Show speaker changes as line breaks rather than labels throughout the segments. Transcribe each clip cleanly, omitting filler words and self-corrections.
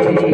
Thank you.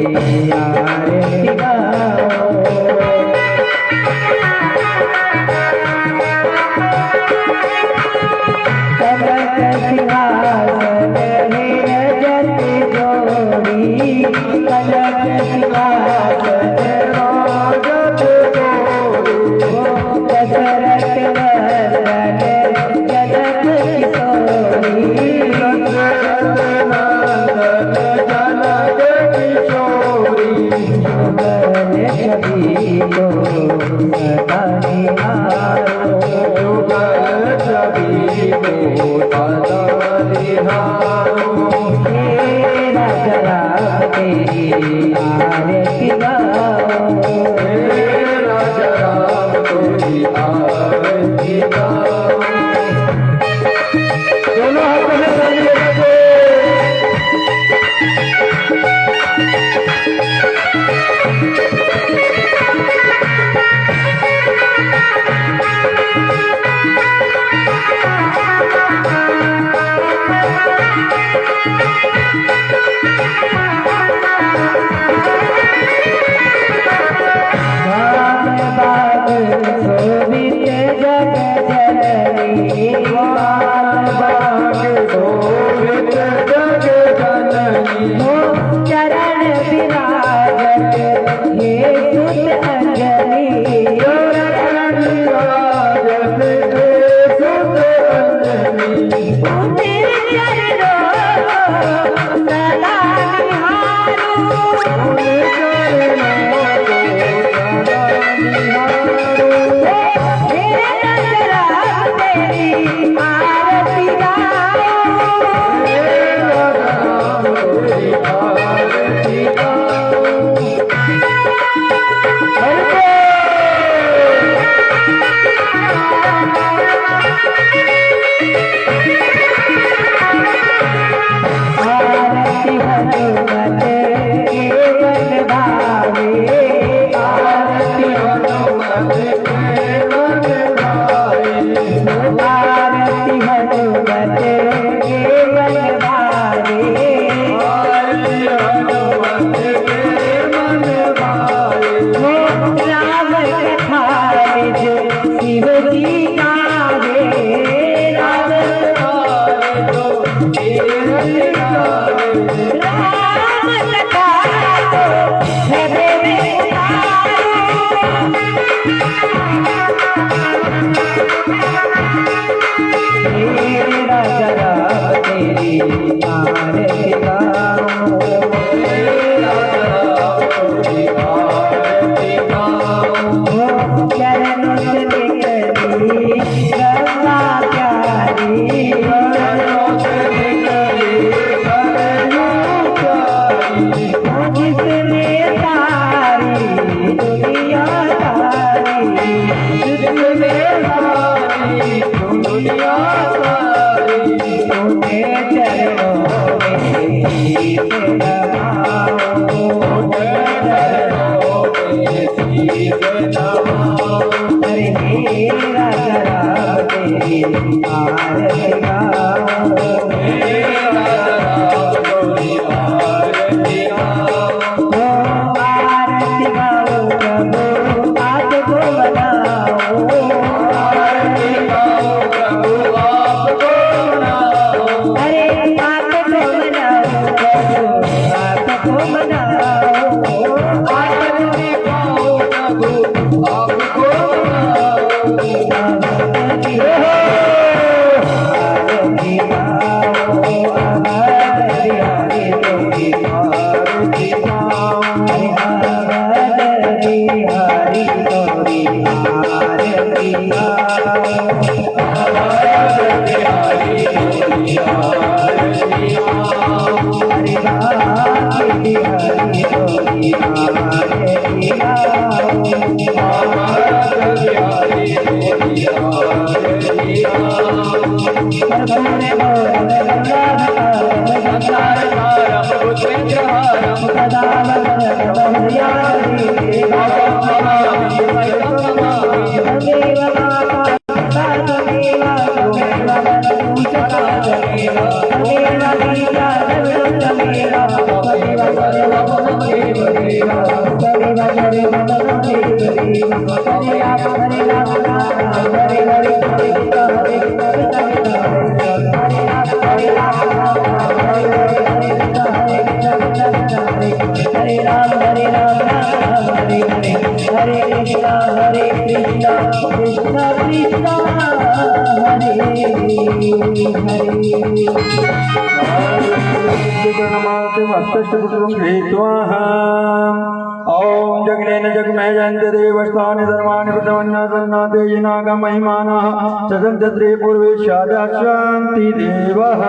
ओम जगनेन जगमय जयन्ते देवस्थानि धर्माणि प्रतमन्नासन्नाते येनाग महिमानः ससन्तत्रे पूर्वे शान्ति देवः।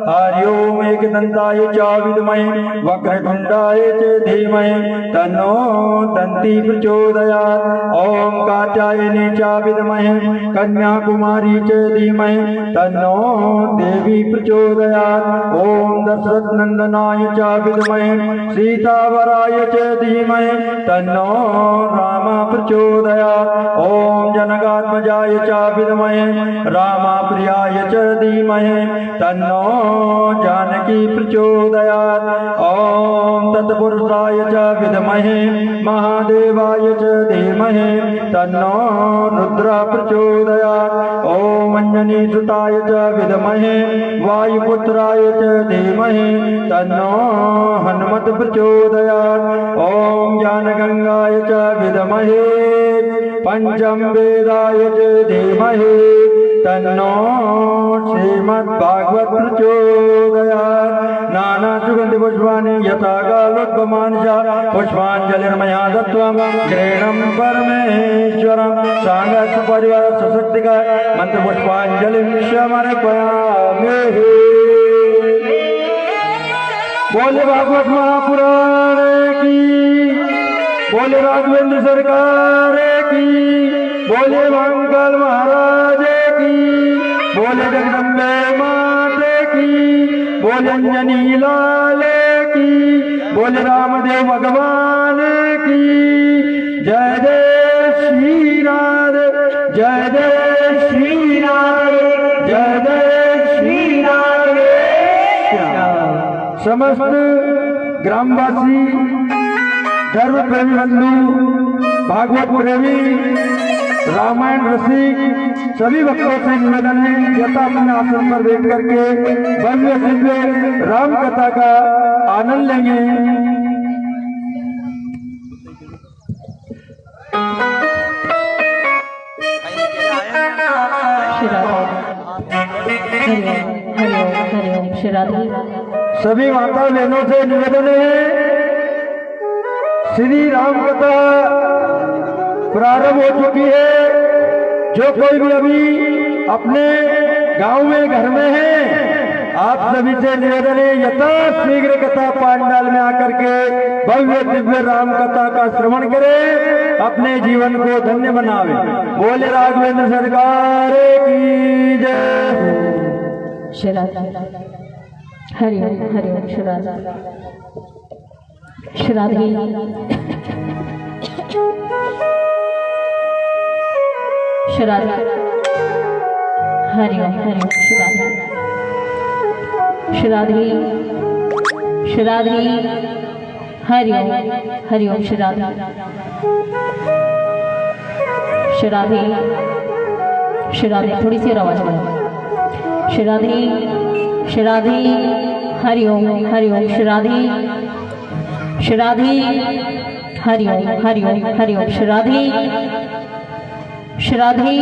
हरि ओम एकदन्ताय च विद्महे वक्रतुण्डाय च धीमहि तन्नो दन्ती प्रचोदयात्। ओम कात्यायने च विद्महे कन्याकुमारी च धीमहि तन्नो देवी प्रचोदयात्। ओम दशरथनन्दनाय च विद्महे सीतावराय च धीमहि तन्नो राम प्रचोदयात्। ओम जनकात्मजाय च विद्महे रामप्रियाय च धीमहि तन्नो जानकी प्रचोदयात्। ओम तत्पुरुषाय च विद्महे महादेवाय च धीमहि तन्नो रुद्र प्रचोदयात्। ओम अंजनीसुताय च विद्महे वायुपुत्राय च धीमहि तन्नो हनुमत प्रचोदयात्। ओम ज्ञानगंगाय च विद्महे पंचम वेदाय च धीमहि तन्नो श्रीमद्भागवत प्रचोदयात्। नाना सुगंधि पुष्पाणि यथा कालोद्गमानि च पुष्पाञ्जलिर्मया दत्त्वा गृह्णं परमेश्वरं सांगस्य परिवार सशक्तिका मंत्र पुष्पाञ्जलिं समर्पयामि। बोले भागवत महापुराण की, बोले राघवेंद्र सरकार की, बोले मंगल महाराज की, बोले जगदम्बे माते की, बोले अंजनी लाल की, बोले रामदेव भगवान की। जय जय श्री राधे, जय जय श्री राधे, जय जय श्री राधे। समस्त ग्रामवासी, धर्म प्रेमी बंधु, भागवत प्रेमी, रामायण रसिक सभी भक्तों से निवेदन है यथा अपने आसन पर बैठ करके भव्य दिव्य राम कथा का आनंद लेंगे। सभी माता बहनों से निवेदन है श्री राम कथा प्रारंभ हो चुकी है। जो कोई भी अभी अपने गांव में घर में है, आप सभी से निवेदन है यथा शीघ्र कथा पांडाल में आकर के भव्य दिव्य राम कथा का श्रवण करें, अपने जीवन को धन्य बनावे। बोले राघवेंद्र सरकार की जय।
हरि ओम हरि ओम। श्राद्ध श्राद्धि श्राद्धि हरि ओम हरि ओम। श्राद्धि श्राद्धि श्राद्धि हरि ओम हरि ओम। श्राद्धि श्राद्धि श्राद्धि थोड़ी सी आवाज बढ़ाओ। श्राद्धि श्राद्धि हरि ओम हरि ओम। श्राद्धि श्राद्धि हरि ओम हरि ओम हरि ओम। श्राद्धि श्राद्धि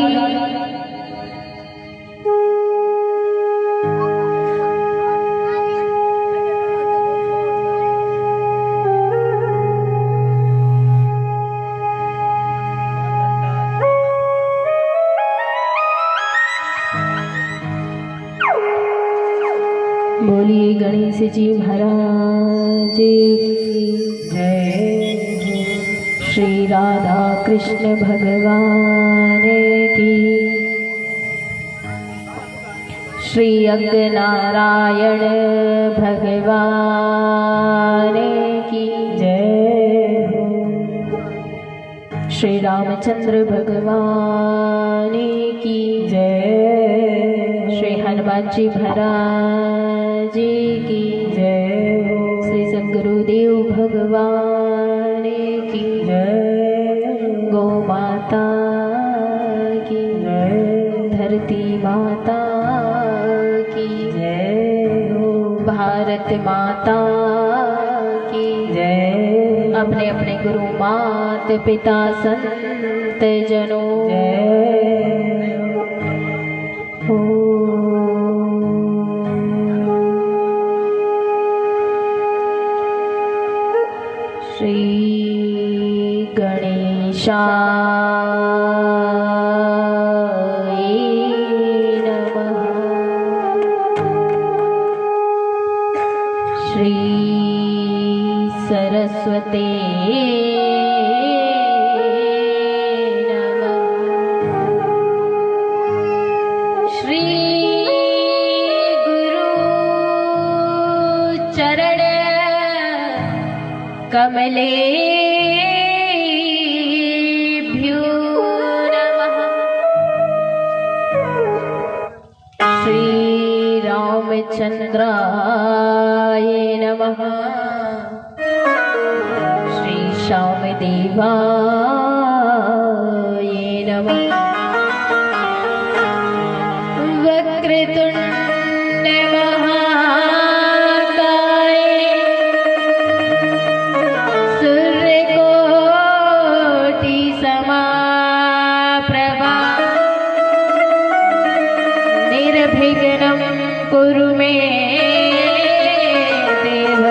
बोलिए गणेश जी महाराज की जय। श्री राधा कृष्ण भगवान की, श्री अग्नारायण भगवान की जय। श्री रामचंद्र भगवान की जय। श्री हनुमान जी महाराज की जय। श्री सद्गुरुदेव देव भगवान की जय। गौ माता की जय। धरती माता की जय। भारत माता की जय। अपने अपने गुरु मात पिता संत जनों जय। श्री गणेशाय नमः। श्री सरस्वती नमः। श्री गुरु चरण कमलेभ्यो नमः। श्री रामचंद्राय नमः। श्री श्यामदेवाय नमः। वक्रतुंड महाकाय सूर्यकोटि समाप्रभा निर्विघ्नं कुरु मे देव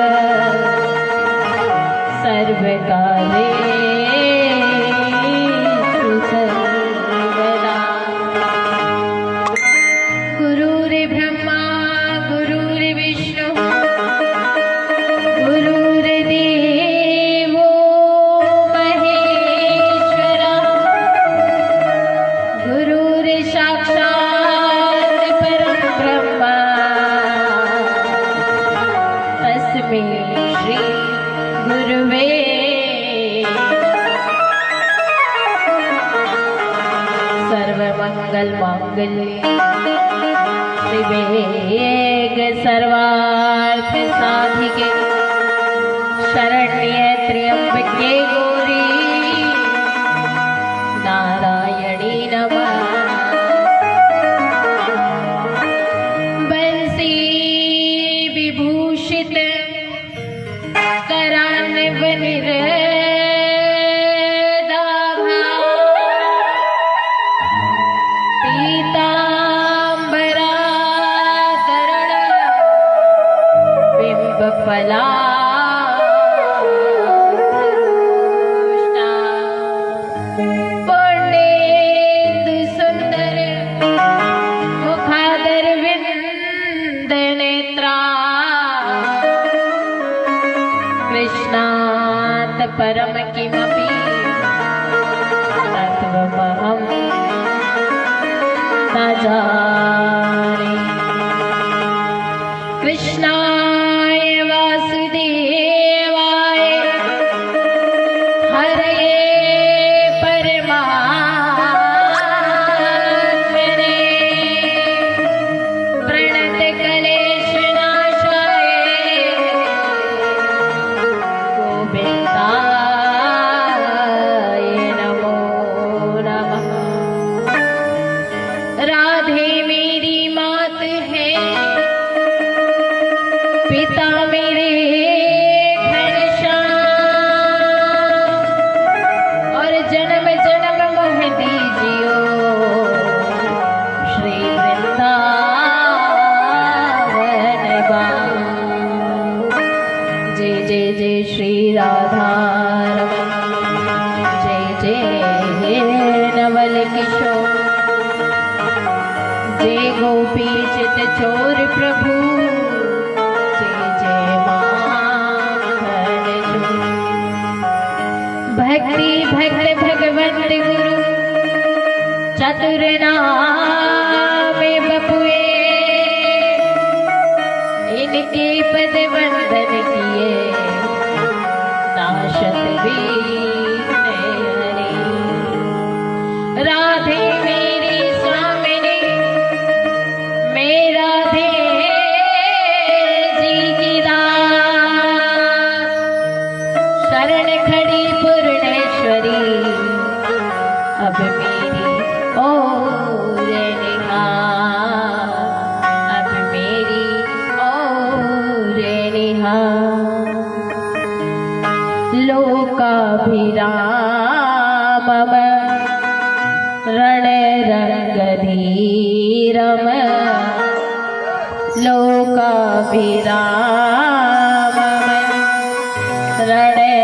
सर्वकार्येषु सर्वदा। गुरुर्ब्रह्मा गुरुर्विष्णु गुरुर्देवो महेश्वरः। गुरुर्साक्षात् परं ब्रह्म तस्मै श्री गुरुवे सर्वमंगलमांगल्ये शिवे सर्वार्थ साधिके शरण्ये त्र्यंबके गौरी नारायणी नमः। बंसी विभूषित करान्वित निर्दाभा पीतांबराधरण बिंबफला पूर्णेन्दु सुंदर मुखादर विंद नेत्रा कृष्णात् परम किमपि तत्त्वमहं न जाने। कृष्णाय वासुदेवाय हरये परमात्मने प्रणतक्लेशनाशाय गोविन्दाय नमो नमः। राधे मेरी मात है, पिता मेरे घनश्याम, और जन्म जन्म मोह दीजियो श्री वृंदावन बाम। जय जय जय श्री राधा रमण, जय जय नवल किशोर, जय गोपी चित चोर प्रभु, जय जय माखन चोर। भक्ति भक्त भगवंत गुरु चतुर नाम बपुए, इनके पद वंदन किए नाशत वीर हरि। राधे मेरी स्वामिनी, मेरा राधे जी की दास, शरण खड़ी पूर्णेश्वरी अब मेरी ओर निहार, अब मेरी ओर निहार। लोकाभिरामम रणरंगधीरम, लोकाभिरामम रणरंगधीरम,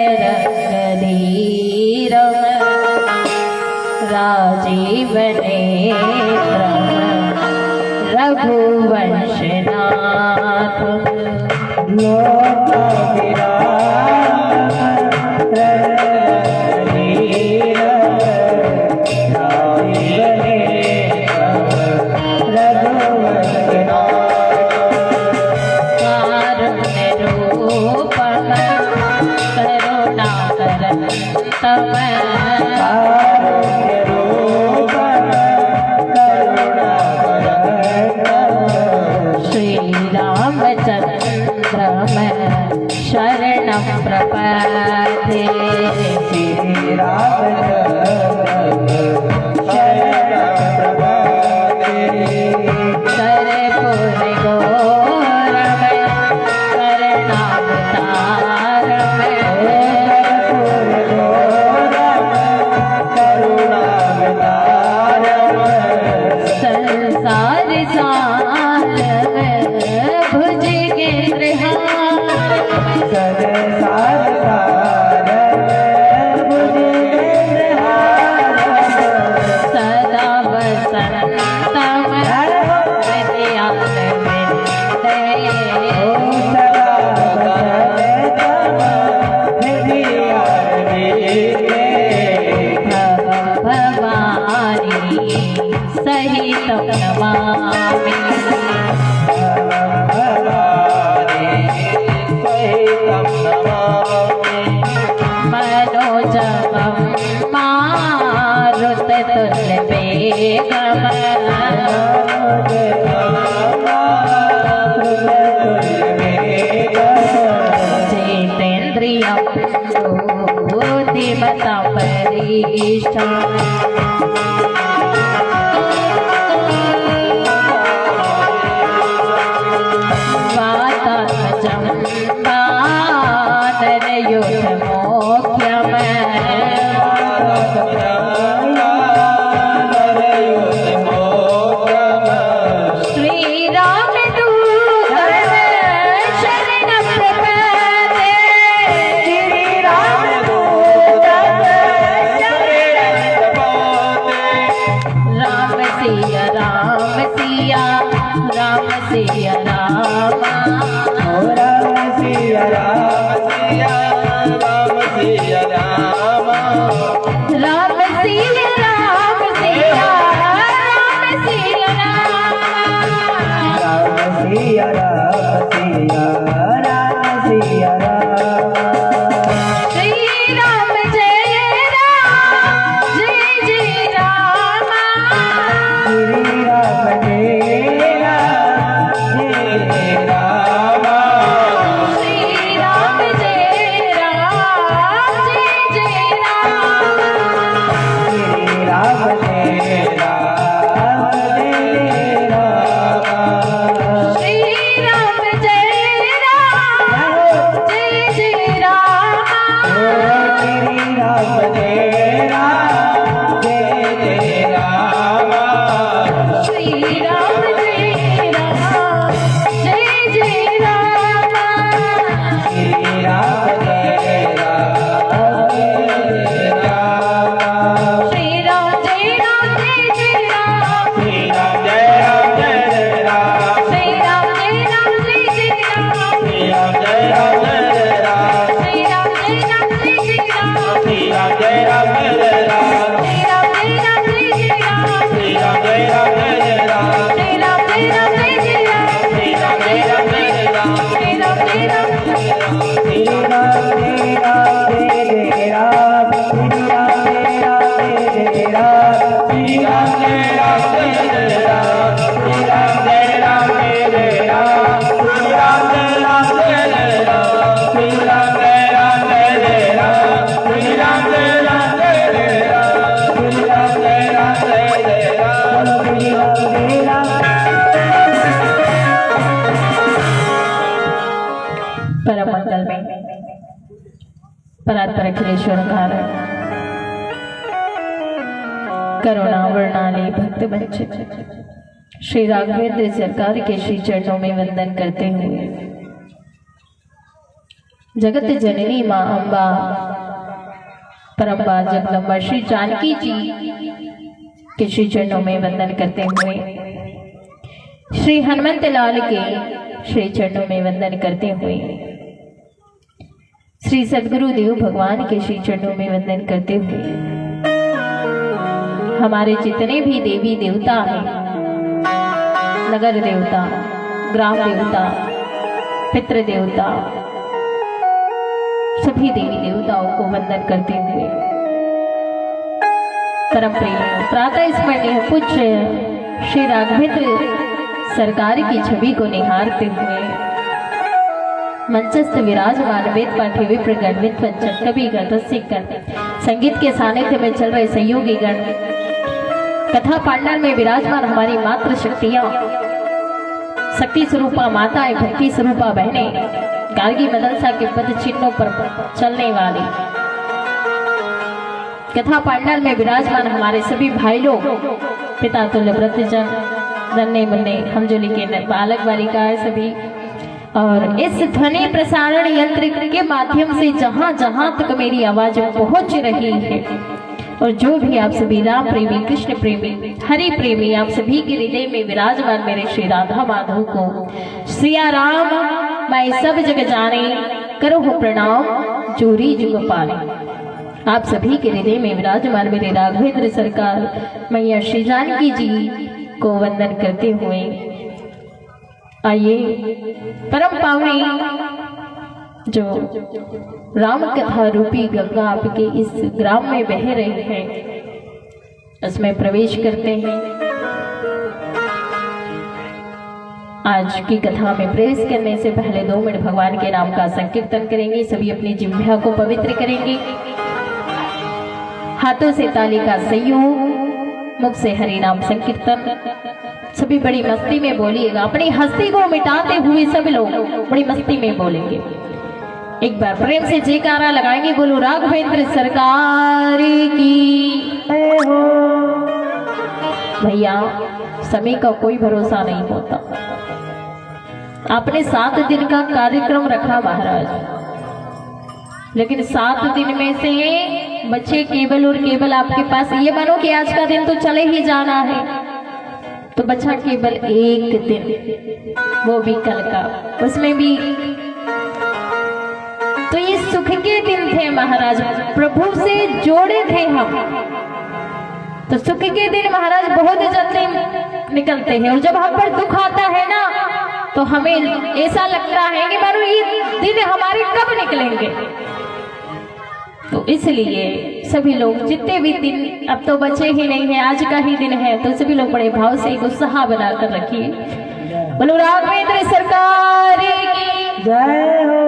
राजीवनेत्रम रघुवंशनाथम। कारुण्यरूपम करुणाकरं तम, श्रीरामचन्द्रम शरणं प्रपद्ये। कर्पूरगौरम करुणावतारम, संसार सारम भुजगेन्द्रहार, सदा वसन्तं भवानी सहितं नमामि। मनोजवं मारुततुल्यवेगम्, जितेन्द्रियं बुद्धिमतां वरिष्ठम्। वातात्मजं वानरयूथमोख्यम्, श्रीरामदूतं शरणं प्रपद्ये। राम सिया राम सिया, राम सिया राम,
राम सिया राम सिया, राम सिया राम,
राम सिया राम सिया, राम सिया राम,
राम सिया राम सिया, राम सिया राम।
श्री राम जय राम, जय जय राम,
श्री राम जय राम, जय राम,
श्री राम जय राम, जय परात्पर अखिलेश्वर कारण करुणा वर्णाली भक्त वंचित श्री राघवेंद्र सरकार के श्री चरणों में वंदन करते हुए जगत जननी मां अम्बा परम्बा जगदम्बा श्री जानकी जी के श्री चरणों में वंदन करते हुए श्री हनुमंत लाल के श्री चरणों में वंदन करते हुए श्री सदगुरु देव भगवान के श्री चरणों में वंदन करते हुए हमारे जितने भी देवी देवता हैं, नगर देवता, ग्राम देवता, पितृ देवता, सभी देवी देवताओं को वंदन करते हुए परम प्रेमी प्रातः स्मरणीय पूज्य श्री राघवेंद्र सरकार की छवि को निहारते हुए मंचस्थ विराजमान वेद पाठी विप्र गण विद्वंचन कवि गण रसिक गण संगीत के सानिध्य में चल रहे सहयोगी गण कथा पांडाल में विराजमान हमारी मातृ शक्तियां, शक्ति स्वरूपा माताएं, भक्ति स्वरूपा बहनें, गार्गी मदनसा के पद चिन्हों पर चलने वाली कथा पांडाल में विराजमान हमारे सभी भाई लोग, पिता तुल्य व्रतजन, नन्हे मुन्ने हमजोली के बालक बालिकाएं सभी, और इस ध्वनि प्रसारण यंत्र के माध्यम से जहां जहां तक मेरी आवाज पहुंच रही है और जो भी आप सभी राम प्रेमी, कृष्ण प्रेमी, हरि प्रेमी, आप सभी के हृदय में विराजमान मेरे श्री राधा माधव को सिया राम मैं सब जग जाने करो हो प्रणाम जोरी जुग पाने। आप सभी के हृदय में विराजमान मेरे राघवेंद्र सरकार मैया श्री जानकी जी को वंदन करते हुए आइए परम पावनी जो राम कथा रूपी गंगा आपके इस ग्राम में बह रही है उसमें प्रवेश करते हैं। आज की कथा में प्रवेश करने से पहले 2 मिनट भगवान के नाम का संकीर्तन करेंगे। सभी अपनी जिह्वा को पवित्र करेंगे, हाथों से ताली का संयोग, मुख से हरि नाम संकीर्तन। सभी बड़ी मस्ती में बोलिएगा, अपनी हस्ती को मिटाते हुए सब लोग बड़ी मस्ती में बोलेंगे। एक बार प्रेम से जयकारा लगाएंगे, बोलो राघवेंद्र सरकार की। भैया समय का कोई भरोसा नहीं होता। आपने 7 दिन का कार्यक्रम रखा महाराज, लेकिन 7 दिन में से बच्चे केवल और केवल आपके पास ये मानो कि आज का दिन तो चले ही जाना है, तो बच्चा केवल 1 दिन, वो भी कल का, उसमें भी तो ये सुख के दिन थे महाराज, प्रभु से जोड़े थे हम। तो सुख के दिन महाराज बहुत जल्दी निकलते हैं और जब हम पर दुख आता है ना तो हमें ऐसा लगता है कि मानो ये दिन हमारे कब निकलेंगे। तो इसलिए सभी लोग जितने भी दिन अब तो बचे ही नहीं है, आज का ही दिन है, तो सभी लोग बड़े भाव से एक उत्साह बनाकर रखिए। बोलो राघवेंद्र सरकार की जय हो।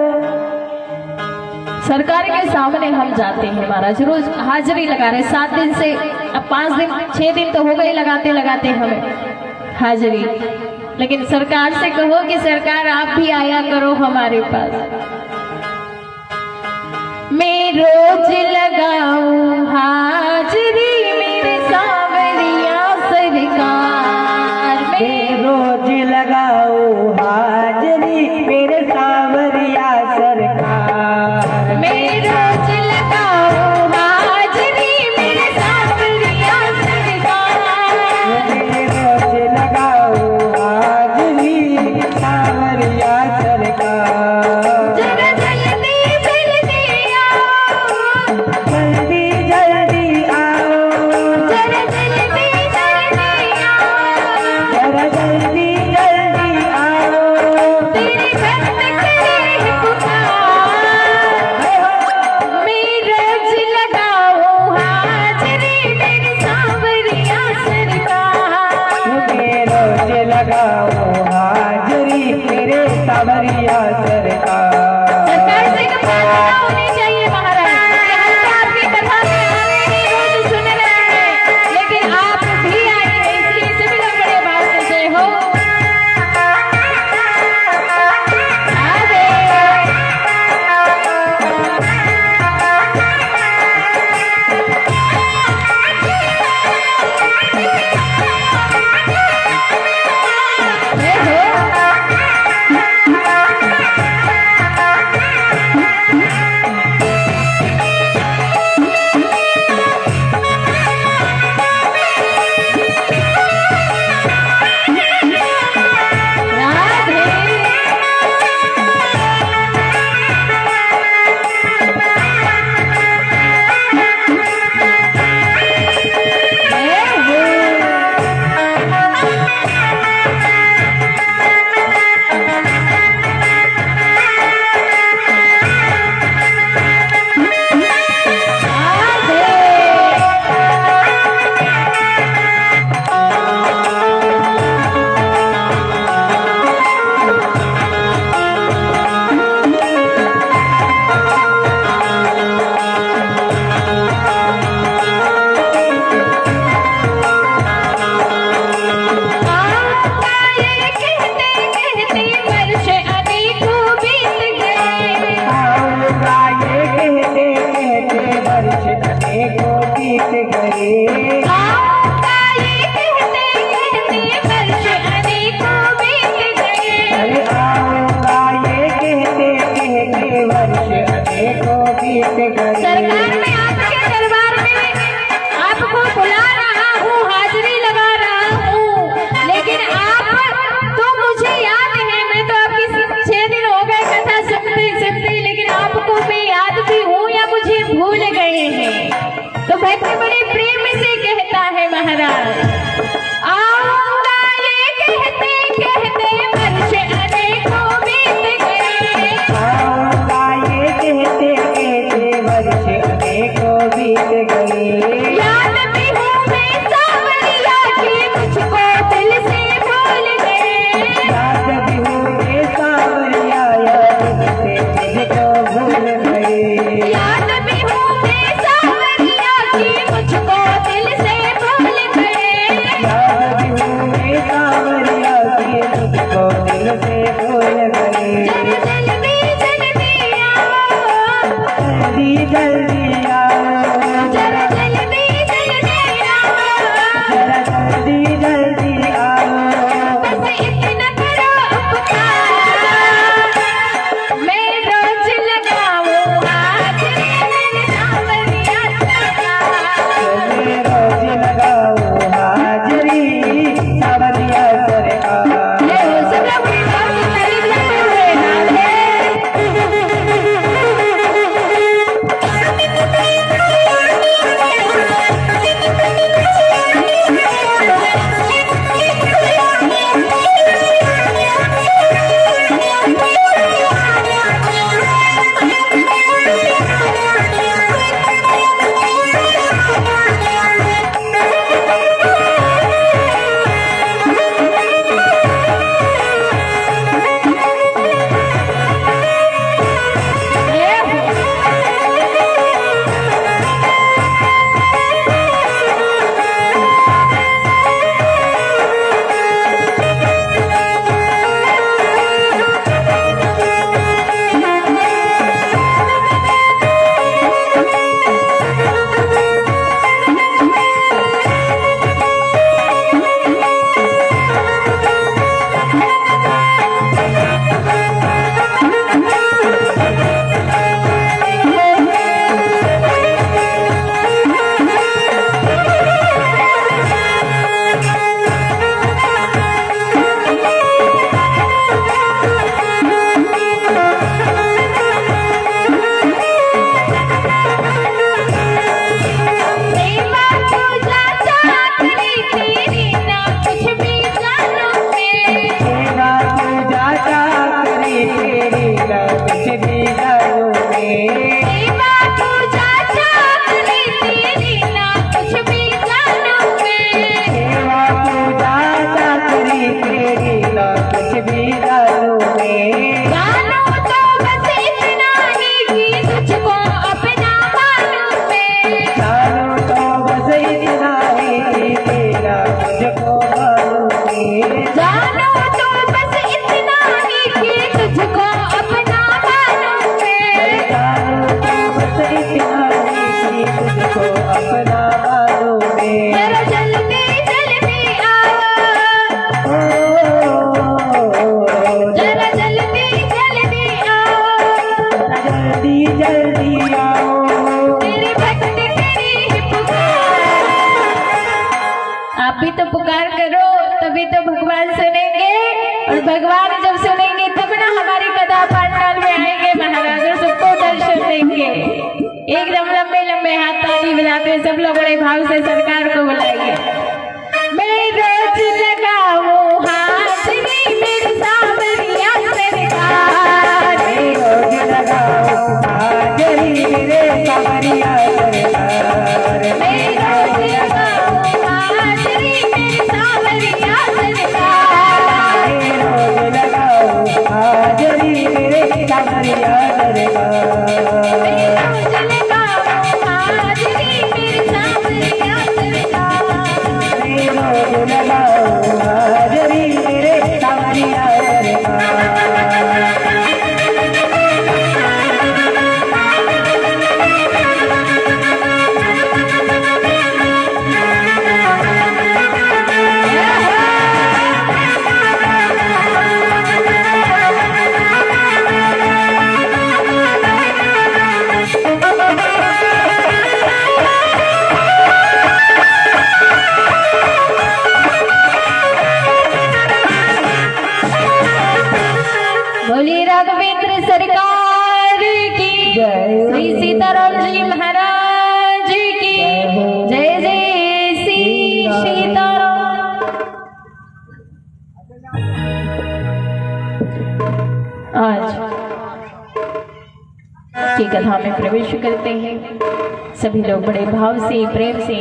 सरकार के सामने हम जाते हैं महाराज, रोज हाजिरी लगा रहे 7 दिन से, अब 5 दिन 6 दिन तो हो गए लगाते लगाते हमें हाजिरी, लेकिन सरकार से कहो कि सरकार आप भी आया करो हमारे पास। मैं रोज लगाऊं हाजिरी मेरे सावरिया सरकार, मैं
रोज लगाओ हाजरी मेरे सावरिया सरकार,
मैं रोज लगाऊं हाजिरी मेरे सावरिया सरकार,
मैं रोज लगाओ हाजरी सावरिया सरकार।
जरा जल्दी जल्दी आओ,
जल्दी जल्दी आओ,
जरा जल्दी जल्दी आओ,
जरा जल्दी जल्दी आओ,
तेरे भक्त करे पुकार, सरकार में आपके दरबार में आपको बुला रहा हूँ, हाजिरी लगा रहा हूँ, लेकिन आप तो मुझे याद है, मैं तो आपकी 6 दिन हो गए कथा सुनते, लेकिन आपको मैं याद भी हूँ या मुझे भूल गए हैं। तो भक्त बड़े प्रेम से कहता है महाराज, आऊंगा ये कहते कहते वर्ष अनेकों बीत गए,
आऊंगा ये कहते कहते वर्ष अनेकों बीत गए।
याद भी हूँ मैं सांवरिया की मुझको दिल से भूल गए,
याद भी हूँ मैं सांवरिया दिल से मुझको भूल गए।
याद भी हूँ मैं सांवरिया की मुझको दिल से भूल गए,
याद भी हूँ मैं सांवरिया की मुझको दिल से भूल गए।
जल्दी जल्दी आओ,
जल्दी जल्दी आओ,
जरा जल्दी जल्दी आओ,
जरा जल्दी जल्दी आओ।
बस इतना करो उपकार, मैं रोज लगाऊं हाजिरी मेरे सांवरिया सरकार।
मैं रोज लगाऊं हाजिरी सांवरिया सरकार।
ये हो सब लोग बहुत तारीफ करते हुए नाले। भगवान जब सुनेंगे तब ना हमारी कथा पंडाल में आएंगे महाराज और सबको दर्शन देंगे। एकदम लंबे लंबे हाथ ताली बजाते हुए सब लोग बड़े भाव से सरकार को बुलाइए। मैं रोज लगाऊं हाजिरी मेरे सांवरिया सरकार,
मैं रोज लगाऊं हाजिरी मेरे सांवरिया सरकार,
मैं रोज लगाऊं हाजिरी मेरे सांवरिया सरकार,
हाजिरी मेरे सांवरिया सरकार,
मैं रोज लगाऊं हाजिरी मेरे सांवरिया सरकार,
मैं रोज लगाऊं हाजिरी मेरे सांवरिया सरकार।
आज की कथा में प्रवेश करते हैं। सभी लोग बड़े भाव से, प्रेम से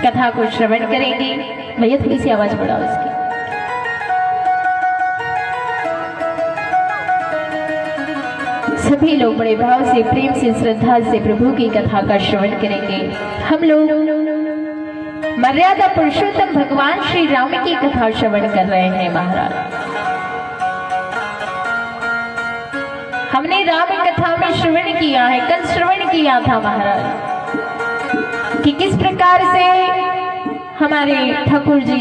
कथा को श्रवण करेंगे। भैया थोड़ी सी आवाज बढ़ाओ इसकी। सभी लोग बड़े भाव से, प्रेम से, श्रद्धा से प्रभु की कथा का श्रवण करेंगे। हम लोग मर्यादा पुरुषोत्तम भगवान श्री राम की कथा श्रवण कर रहे हैं महाराज। हमने राम कथा में श्रवण किया है, कल श्रवण किया था महाराज कि किस प्रकार से हमारे ठाकुर जी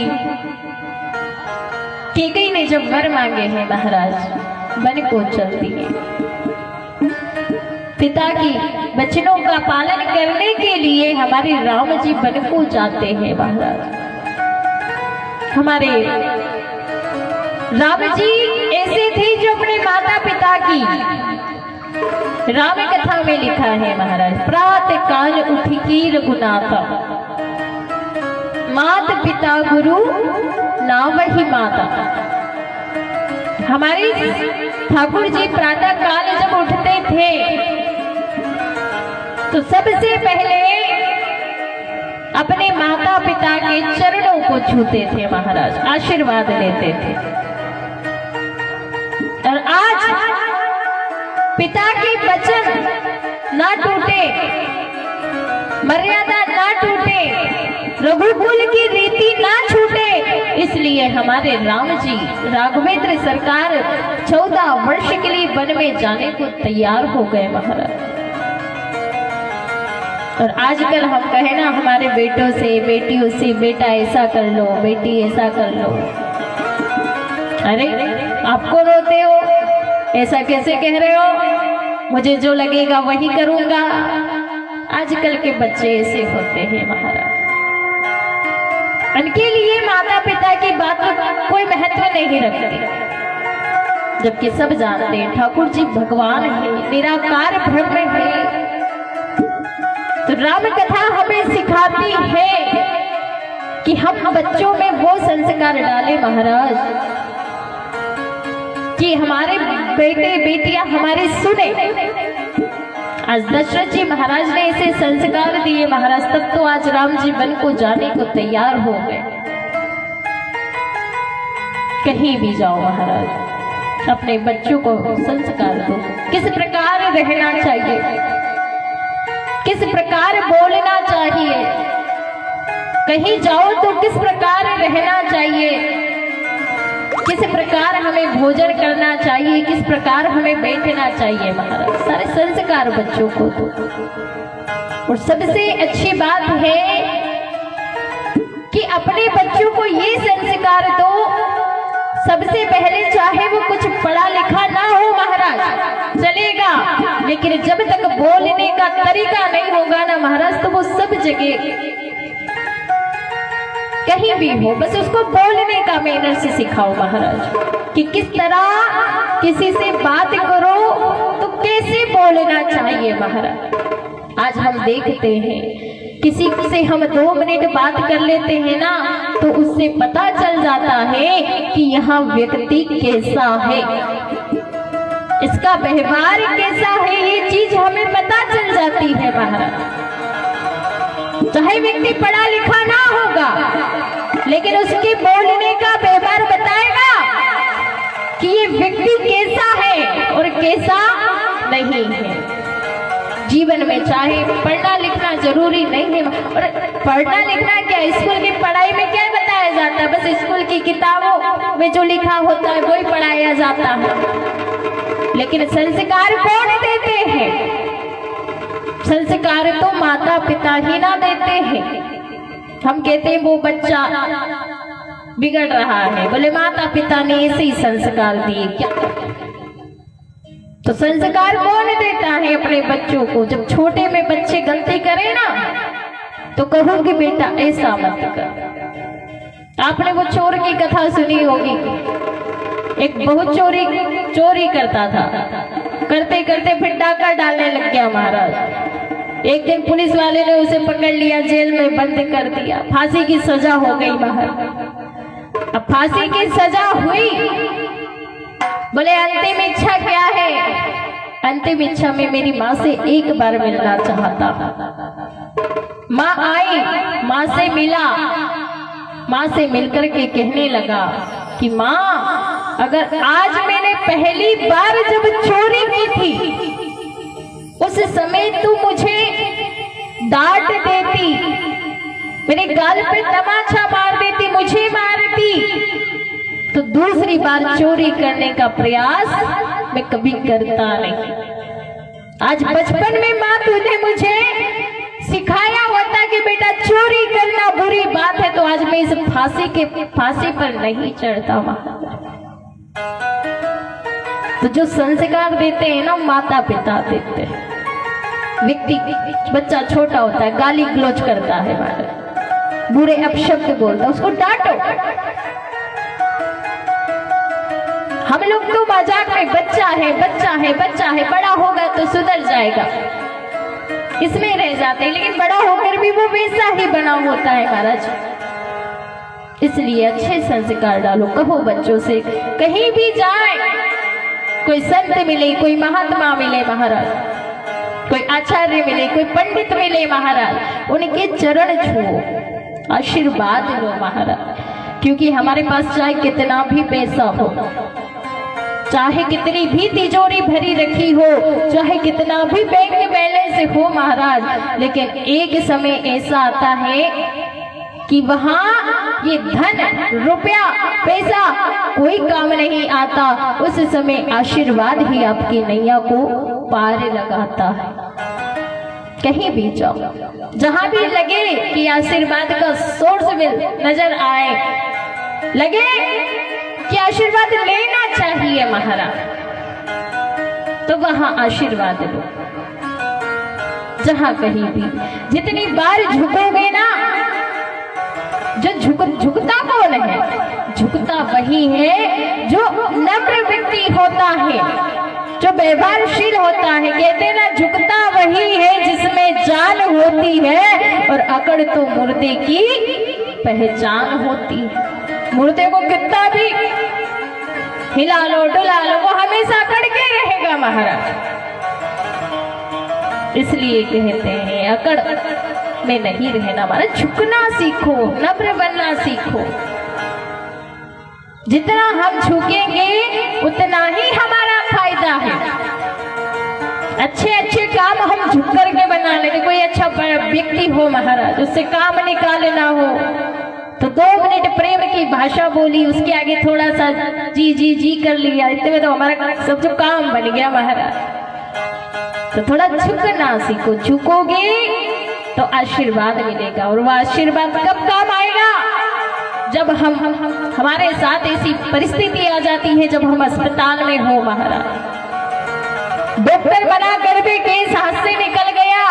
कैकेयी ने जब वर मांगे हैं महाराज, वन को चलती है पिता की वचनों का पालन करने के लिए हमारे राम जी वन को जाते हैं महाराज। हमारे राम जी ऐसे थे जो अपने माता पिता की राम कथा में लिखा है महाराज। प्रातः काल उठी की रघुनाथा, मात पिता गुरु ना वही माता। हमारे ठाकुर जी प्रातः काल जब उठते थे तो सबसे पहले अपने माता पिता के चरणों को छूते थे महाराज, आशीर्वाद लेते थे। और आज पिता के वचन ना टूटे, मर्यादा ना टूटे, रघुकुल की रीति ना छूटे, इसलिए हमारे राम जी राघवेंद्र सरकार 14 वर्ष के लिए वन में जाने को तैयार हो गए महाराज। और आजकल हम कहे ना हमारे बेटों से, बेटियों से, बेटा ऐसा कर लो, बेटी ऐसा कर लो। अरे आपको रोते हो, ऐसा कैसे कह रहे हो? मुझे जो लगेगा वही करूंगा। आजकल के बच्चे ऐसे होते हैं महाराज। उनके लिए माता पिता की बात कोई महत्व नहीं रखती, जबकि सब जानते हैं ठाकुर जी भगवान है, निराकार ब्रह्म है। तो राम कथा हमें सिखाती है कि हम बच्चों में वो संस्कार डालें महाराज कि हमारे बेटे बेटियां हमारे सुने। आज दशरथ जी महाराज ने ऐसे संस्कार दिए महाराज, तब तो आज राम जी वन को जाने को तैयार हो गए। कहीं भी जाओ महाराज, अपने बच्चों को संस्कार दो, किस प्रकार रहना चाहिए, किस प्रकार बोलना चाहिए, कहीं जाओ तो किस प्रकार रहना चाहिए, किस प्रकार हमें भोजन करना चाहिए, किस प्रकार हमें बैठना चाहिए महाराज। सारे संस्कार बच्चों को दो। और सबसे अच्छी बात है कि अपने बच्चों को ये संस्कार दो, सबसे पहले चाहे वो कुछ पढ़ा लिखा ना हो महाराज चलेगा, लेकिन जब तक बोलने का तरीका नहीं होगा ना महाराज, तो वो सब जगह कहीं भी हो, बस उसको बोलने का मैनर से सिखाओ महाराज कि किस तरह किसी से बात करो तो कैसे बोलना चाहिए महाराज। आज हम देखते हैं किसी से हम 2 मिनट बात कर लेते हैं ना, तो उससे पता चल जाता है कि यह व्यक्ति कैसा है, इसका व्यवहार कैसा है, ये चीज हमें पता चल जाती है महाराज। चाहे व्यक्ति पढ़ा लिखा ना होगा, लेकिन उसके बोलने का व्यवहार बताएगा कि ये व्यक्ति कैसा है और कैसा नहीं है। जीवन में चाहे पढ़ना लिखना जरूरी नहीं है, और पढ़ना लिखना क्या, स्कूल की पढ़ाई में क्या बताया जाता है, बस स्कूल की किताबों में जो लिखा होता है वही पढ़ाया जाता है। लेकिन संस्कार कौन देते हैं? संस्कार तो माता पिता ही ना देते हैं। हम कहते हैं वो बच्चा बिगड़ रहा है, बोले माता पिता ने ऐसे ही संस्कार दिए क्या? तो संस्कार कौन देता है अपने बच्चों को? जब छोटे में बच्चे गलती करें ना, तो कहो कि बेटा ऐसा मत कर। आपने वो चोर की कथा सुनी होगी, एक बहुत चोरी करता था, करते करते फिर डाका डालने लग गया महाराज। एक दिन पुलिस वाले ने उसे पकड़ लिया, जेल में बंद कर दिया, फांसी की सजा हो गई बाहर। अब फांसी की सजा हुई बोले अंतिम इच्छा क्या है? अंतिम इच्छा में मेरी माँ से एक बार मिलना चाहता। माँ आई, माँ से मिला, माँ से मिलकर के कहने लगा कि माँ, अगर आज मैंने पहली बार जब चोरी की थी उस समय तू मुझे डांट देती, मेरे गाल पे तमाचा मार देती, मुझे मारती, तो दूसरी बार चोरी करने का प्रयास मैं कभी करता नहीं। आज बचपन में माँ तूने मुझे सिखाया होता कि बेटा चोरी करना बुरी बात है, तो आज मैं इस फांसी पर नहीं चढ़ता। माँ तो जो संस्कार देते हैं ना माता पिता देते हैं। व्यक्ति बच्चा छोटा होता है, गाली गलौज करता है, बुरे अपशब्द बोलता है, उसको डांटो। हम लोग तो मजाक में बच्चा है बच्चा है बच्चा है, बड़ा होगा तो सुधर जाएगा, इसमें रह जाते हैं, लेकिन बड़ा होकर भी वो वैसा ही बना होता है महाराज। इसलिए अच्छे संस्कार डालो। कहो बच्चों से, कहीं भी जाए, कोई संत मिले, कोई महात्मा मिले महाराज, कोई आचार्य मिले, कोई पंडित मिले महाराज, उनके चरण छुओ, आशीर्वाद लो महाराज। क्योंकि हमारे पास चाहे कितना भी पैसा हो, चाहे कितनी भी तिजोरी भरी रखी हो, चाहे कितना भी बैंक बैलेंस हो महाराज, लेकिन एक समय ऐसा आता है कि वहां ये धन रुपया पैसा कोई काम नहीं आता। उस समय आशीर्वाद ही आपकी नैया को पार लगाता है। कहीं भी जाओ, जहां भी लगे कि आशीर्वाद का सोर्स नजर आए, लगे कि आशीर्वाद लेना चाहिए महाराज, तो वहां आशीर्वाद लो। जहां कहीं भी जितनी बार झुकोगे ना, जो झुकता कौन है? झुकता वही है जो नम्र व्यक्ति होता है, जो व्यवहारशील होता है। कहते ना, झुकता वही है जिसमें जान होती है, और अकड़ तो मुर्दे की पहचान होती है। मुर्दे को कितना भी हिला लो डुला लो, वो हमेशा अकड़ के रहेगा महाराज। इसलिए कहते हैं अकड़ में नहीं रहना महाराज, झुकना सीखो, नम्र बनना सीखो। जितना हम झुकेंगे उतना ही हमारा फायदा है। अच्छे अच्छे काम हम झुक करके बना लेते। कोई अच्छा व्यक्ति हो महाराज, उससे काम निकालना हो तो 2 मिनट प्रेम की भाषा बोली, उसके आगे थोड़ा सा जी जी जी कर लिया, इतने में तो हमारा सब जो काम बन गया महाराज। तो थोड़ा झुकना सीखो, झुकोगे तो आशीर्वाद मिलेगा। और वह आशीर्वाद कब काम आएगा? जब हमारे साथ ऐसी परिस्थिति आ जाती है, जब हम अस्पताल में हो महाराज, डॉक्टर मना कर भी केस हाथ से निकल गया,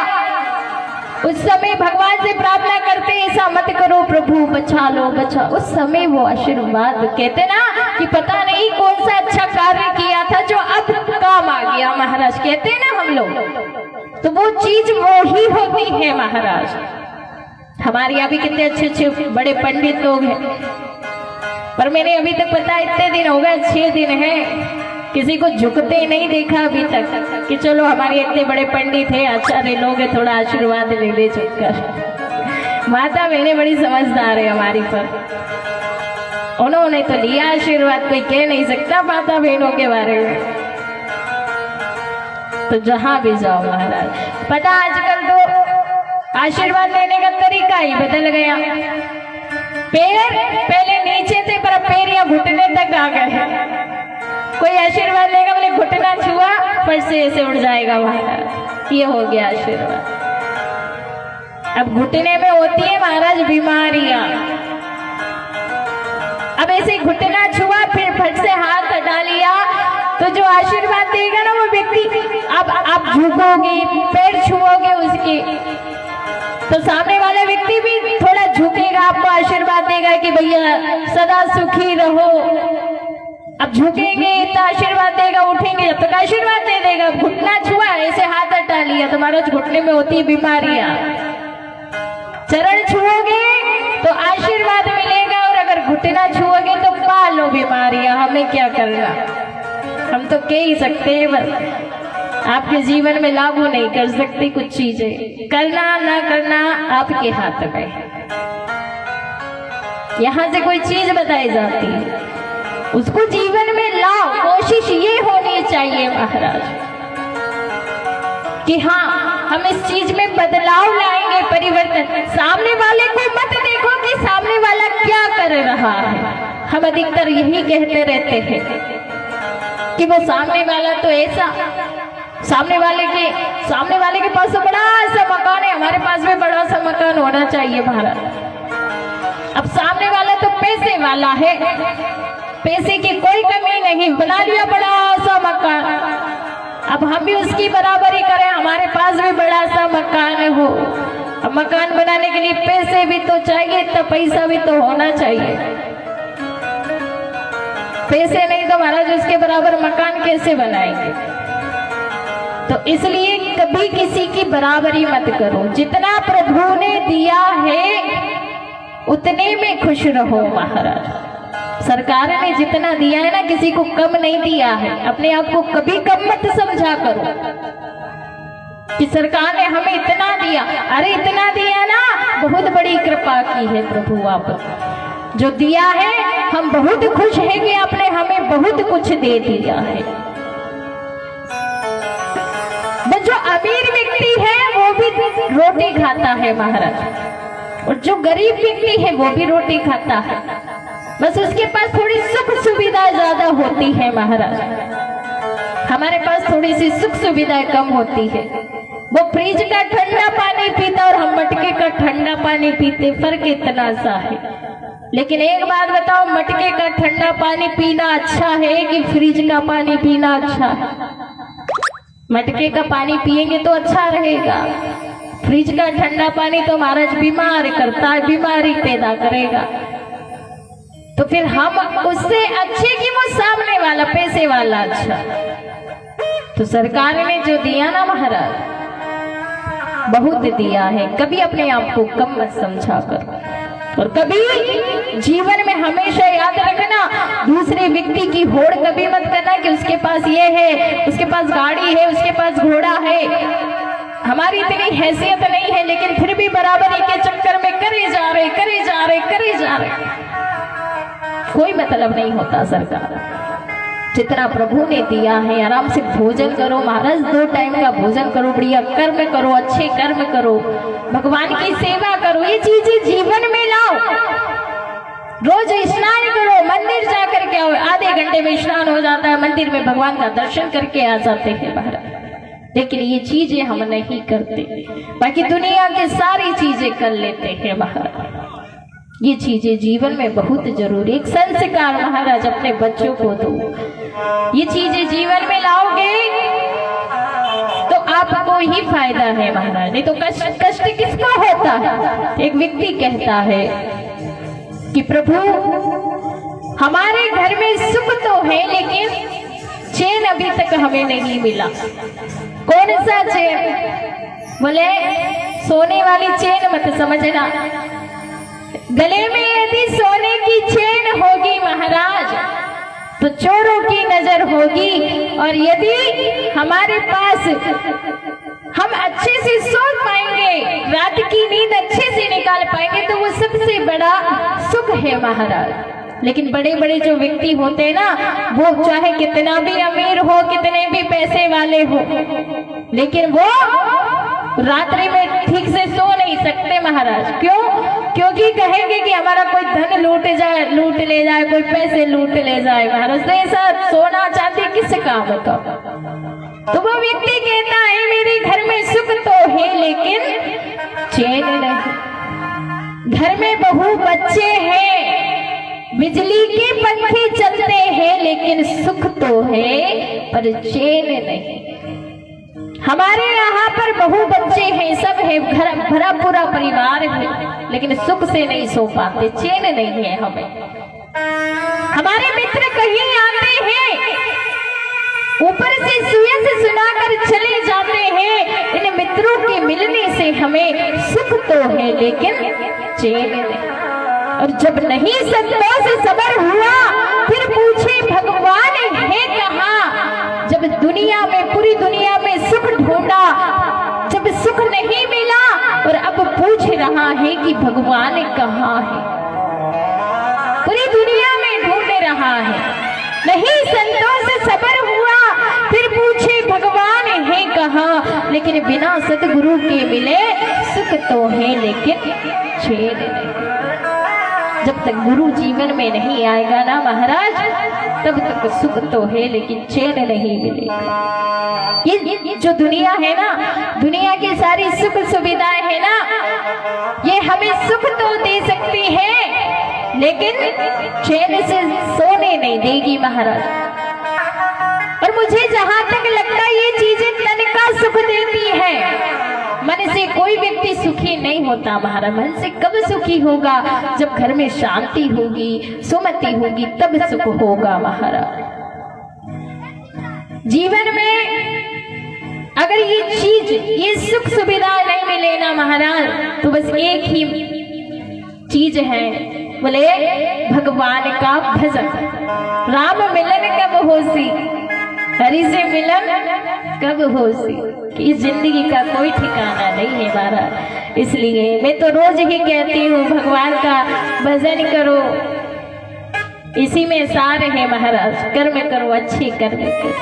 उस समय भगवान से प्रार्थना करते, ऐसा मत करो प्रभु, बचा लो बचा। उस समय वो आशीर्वाद, कहते ना कि पता नहीं कौन सा अच्छा कार्य किया था जो अब काम आ गया महाराज, कहते ना हम लोग, तो वो चीज वो ही होती है महाराज। हमारे यहाँ भी कितने अच्छे अच्छे बड़े पंडित लोग हैं, पर मैंने अभी तक पता इतने दिन हो गए, 6 दिन है, किसी को झुकते नहीं देखा अभी तक कि चलो हमारे इतने बड़े पंडित है, आचार्य लोग है, थोड़ा आशीर्वाद ले ले झुककर। माता बहनें बड़ी समझदार है हमारी, पर उन्होंने तो लिया आशीर्वाद, कोई कह नहीं सकता माता बहनों के बारे में। तो जहां भी जाओ महाराज, पता आजकल तो आशीर्वाद लेने का तरीका ही बदल गया। पैर पहले नीचे थे, पर पैर या घुटने तक आ गए। कोई आशीर्वाद लेगा, बोले घुटना छुआ, फट से ऐसे उड़ जाएगा महाराज, ये हो गया आशीर्वाद। अब घुटने में होती है महाराज बीमारियां, अब ऐसे घुटना छुआ फिर फट से हाथ हटा लिया, तो जो आशीर्वाद देगा ना वो व्यक्ति, अब आप झुकोगे, पैर छुओगे उसके, तो सामने वाले व्यक्ति भी थोड़ा झुकेगा, आपको आशीर्वाद देगा कि भैया सदा सुखी रहो। अब झुकेंगे तो आशीर्वाद देगा, उठेंगे जब तक आशीर्वाद दे देगा। घुटना छुआ, ऐसे हाथ हटा लिया, तुम्हारे घुटने में होती है बीमारियां। चरण छुओगे तो आशीर्वाद मिलेगा, और अगर घुटना छुओगे तो पा लो बीमारियां। हमें क्या करना? हम तो कह ही सकते हैं, बस आपके जीवन में लागू नहीं कर सकते कुछ चीजें। करना ना करना आपके हाथ में है। यहाँ से कोई चीज बताई जाती है, उसको जीवन में लाओ। कोशिश ये होनी चाहिए महाराज कि हाँ, हम इस चीज में बदलाव लाएंगे, परिवर्तन। सामने वाले को मत देखो कि सामने वाला क्या कर रहा है। हम अधिकतर यही कहते रहते हैं कि वो सामने वाला तो ऐसा, सामने वाले के पास तो बड़ा सा मकान है, हमारे पास भी बड़ा सा मकान होना चाहिए महाराज। अब सामने वाला तो पैसे वाला है, पैसे की कोई कमी नहीं, बना लिया बड़ा सा मकान। अब हम भी उसकी बराबरी करें, हमारे पास भी बड़ा सा मकान हो। अब मकान बनाने के लिए पैसे भी तो चाहिए, इतना पैसा भी तो होना चाहिए। पैसे नहीं तो महाराज उसके बराबर मकान कैसे बनाएंगे? तो इसलिए कभी किसी की बराबरी मत करो। जितना प्रभु ने दिया है उतने में खुश रहो महाराज। सरकार ने जितना दिया है ना, किसी को कम नहीं दिया है। अपने आप को कभी कम मत समझा करो कि सरकार ने हमें इतना दिया। अरे इतना दिया ना, बहुत बड़ी कृपा की है प्रभु आप जो दिया है। हम बहुत खुश हैं कि आपने हमें बहुत कुछ दे दिया है। जो अमीर व्यक्ति है वो भी रोटी खाता है महाराज, और जो गरीब व्यक्ति है वो भी रोटी खाता है। बस उसके पास थोड़ी सुख सुविधा ज्यादा होती है महाराज, हमारे पास थोड़ी सी सुख सुविधाएं कम होती है। वो फ्रिज का ठंडा पानी पीता और हम मटके का ठंडा पानी पीते, फर्क इतना सा है। लेकिन एक बात बताओ, मटके का ठंडा पानी पीना अच्छा है कि फ्रिज का पानी पीना अच्छा है? मटके का पानी पिएंगे तो अच्छा रहेगा। फ्रिज का ठंडा पानी तो महाराज बीमार करता है, बीमारी पैदा करेगा। तो फिर हम उससे अच्छे कि वो सामने वाला पैसे वाला अच्छा। तो सरकार ने जो दिया ना महाराज, बहुत दिया है। कभी अपने आप को कम मत समझा करो, और कभी जीवन में हमेशा याद रखना, दूसरे व्यक्ति की होड़ कभी मत करना कि उसके पास ये है, उसके पास गाड़ी है, उसके पास घोड़ा है। हमारी इतनी हैसियत नहीं है, लेकिन फिर भी बराबरी के चक्कर में करे जा रहे। कोई मतलब नहीं होता सरकार। जितना प्रभु ने दिया है, आराम से भोजन करो महाराज, 2 टाइम का भोजन करो, बढ़िया कर्म करो, अच्छे कर्म करो, भगवान की सेवा करो। ये चीजें जीवन में लाओ। रोज स्नान करो, मंदिर जाकर के आओ, आधे घंटे में स्नान हो जाता है, मंदिर में भगवान का दर्शन करके आ जाते हैं महाराज। लेकिन ये चीजें हम नहीं करते, बाकी दुनिया की सारी चीजें कर लेते हैं महाराज। ये चीजें जीवन में बहुत जरूरी। एक संस्कार महाराज अपने बच्चों को दो। ये चीजें जीवन में लाओगे तो आपको ही फायदा है महाराज, नहीं तो कष्ट किसको होता है? एक व्यक्ति कहता है कि प्रभु हमारे घर में सुख तो है, लेकिन चैन अभी तक हमें नहीं मिला। कौन सा चैन? बोले सोने वाली चैन मत समझना। गले में यदि सोने की चैन होगी महाराज तो चोरों की नजर होगी, और यदि हमारे पास हम अच्छे से सो पाएंगे, रात की नींद अच्छे से निकाल पाएंगे, तो वो सबसे बड़ा सुख है महाराज। लेकिन बड़े बड़े जो व्यक्ति होते हैं ना, वो चाहे कितना भी अमीर हो, कितने भी पैसे वाले हो, लेकिन वो रात्रि में ठीक से सो नहीं सकते महाराज। क्यों? क्योंकि कहेंगे कि हमारा कोई धन लूट ले जाए, कोई पैसे लूट ले जाए महाराज। तो ऐसा सोना चाहते किस काम का? तो वो व्यक्ति कहता है मेरे घर में सुख तो है, लेकिन चैन नहीं। घर में बहू बच्चे हैं, बिजली के पंखे चलते हैं, लेकिन सुख तो है पर चैन नहीं। हमारे यहाँ पर बहू बच्चे हैं, सब है, घर भरा पूरा परिवार है, लेकिन सुख से नहीं सो पाते, चैन नहीं है हमें। हमारे मित्र कहीं आते हैं, ऊपर से सुयस सुनाकर चले जाते हैं। इन मित्रों के मिलने से हमें सुख तो है, लेकिन चैन नहीं। और जब नहीं संतोष सबर हुआ, फिर पूछे भगवान है कहाँ? दुनिया में, पूरी दुनिया में सुख ढूंढा, जब सुख नहीं मिला और अब पूछ रहा है कि भगवान कहाँ है। पूरी दुनिया में ढूंढ रहा है, नहीं संतोष सबर हुआ, फिर पूछे भगवान है कहाँ। लेकिन बिना सतगुरु के मिले सुख तो है लेकिन छेद नहीं। जब तक गुरु जीवन में नहीं आएगा ना महाराज, तब तक सुख तो है लेकिन चैन नहीं मिलेगा। ये जो दुनिया है ना, दुनिया की सारी सुख सुविधाएं है ना, ये हमें सुख तो दे सकती है लेकिन चैन से सोने नहीं देगी महाराज। और मुझे जहां तक लगता है ये चीजें तन का सुख देती है, मन से कोई व्यक्ति सुखी नहीं होता महाराज। मन से कब सुखी होगा? जब घर में शांति होगी, सुमति होगी, तब सुख होगा महाराज। जीवन में अगर ये चीज, ये सुख सुविधा नहीं मिले ना महाराज, तो बस एक ही चीज है, बोले भगवान का भजन। राम मिलन कब होसी, हरि से मिलन कब होसी, कि इस जिंदगी का कोई ठिकाना नहीं है महाराज। इसलिए मैं तो रोज ही कहती हूँ भगवान का भजन करो, इसी में सार है महाराज। कर्म करो, अच्छे कर्म करो,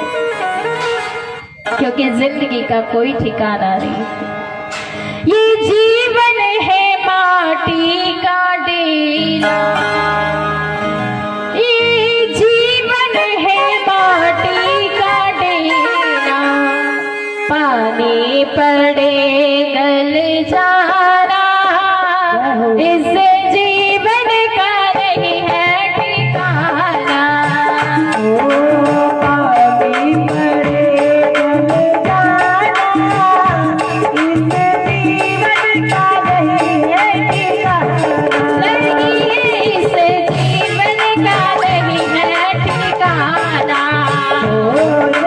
क्योंकि जिंदगी का कोई ठिकाना नहीं है। ये जीवन है माटी का डेरा, ये जीवन है माटी का डेरा, पानी पड़े गल जाना, इस जीवन का नहीं है ठिकाना।
पानी पड़े गल जाना, इस जीवन का नहीं है ठिकाना।
नहीं, इस जीवन का नहीं है ठिकाना।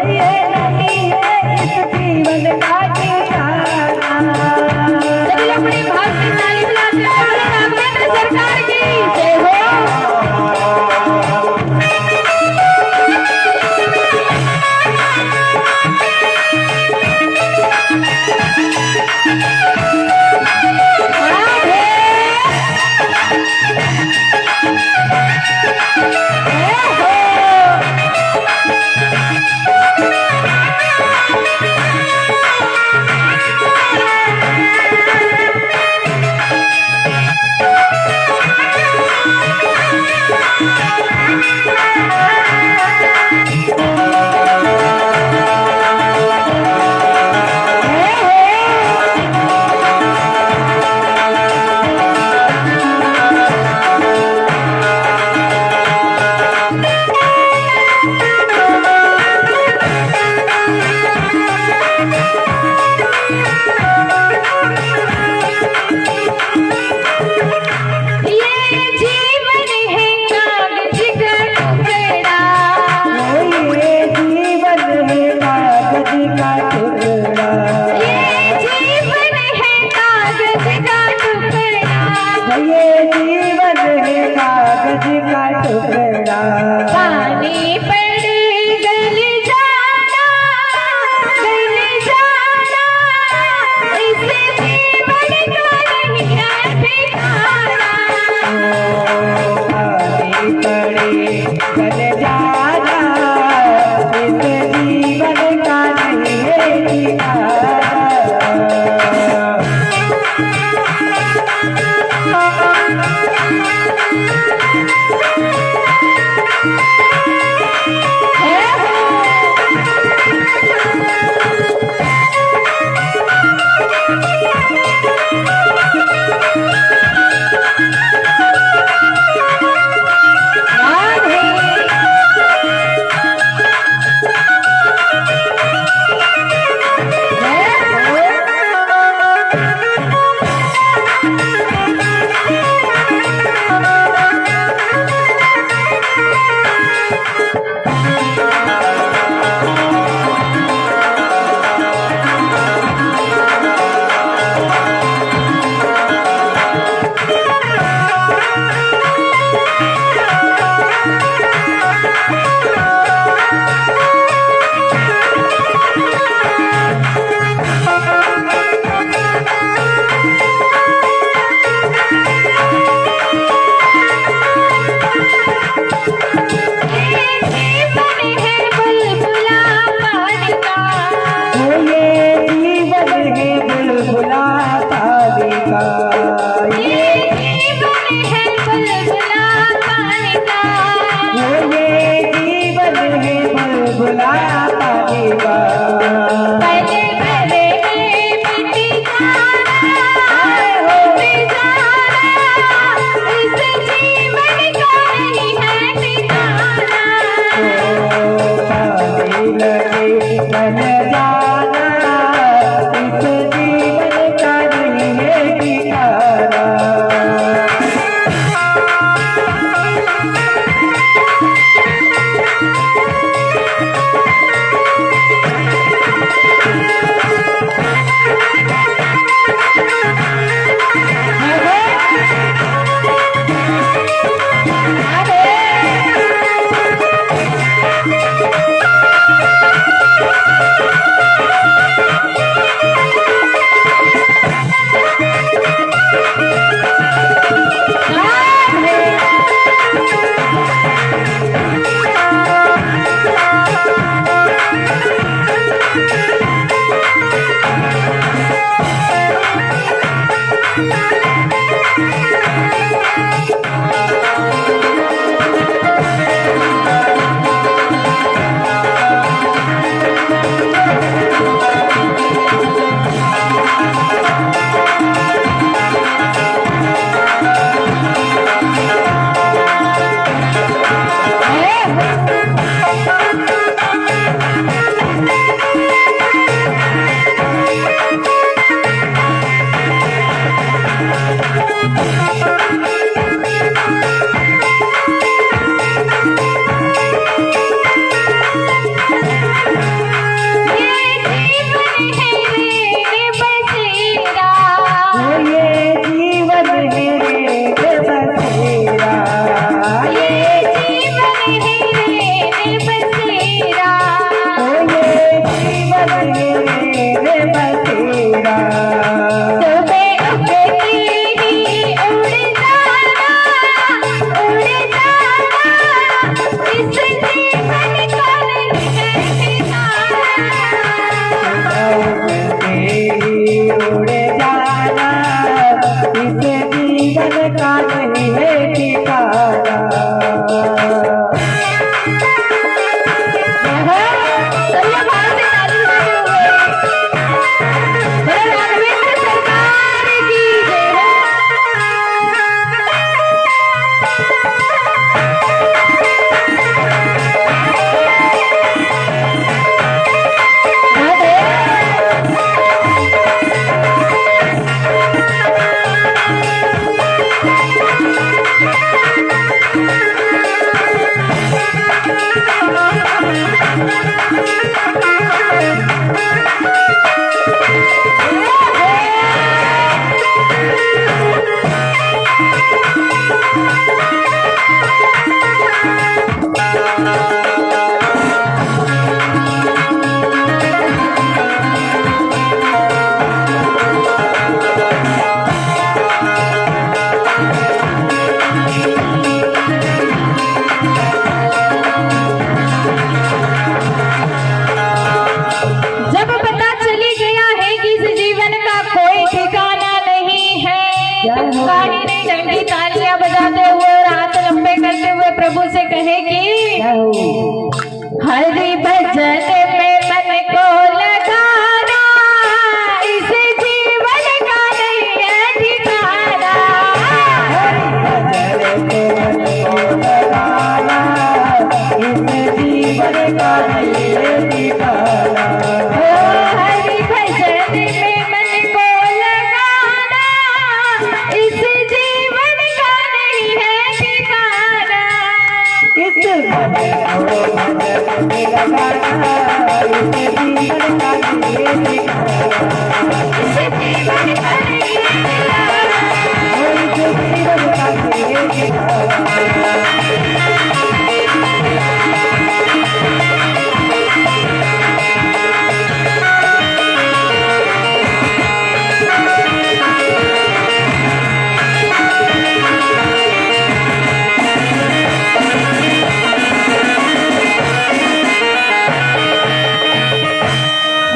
ये नहीं है इस जीवन का ठिकाना।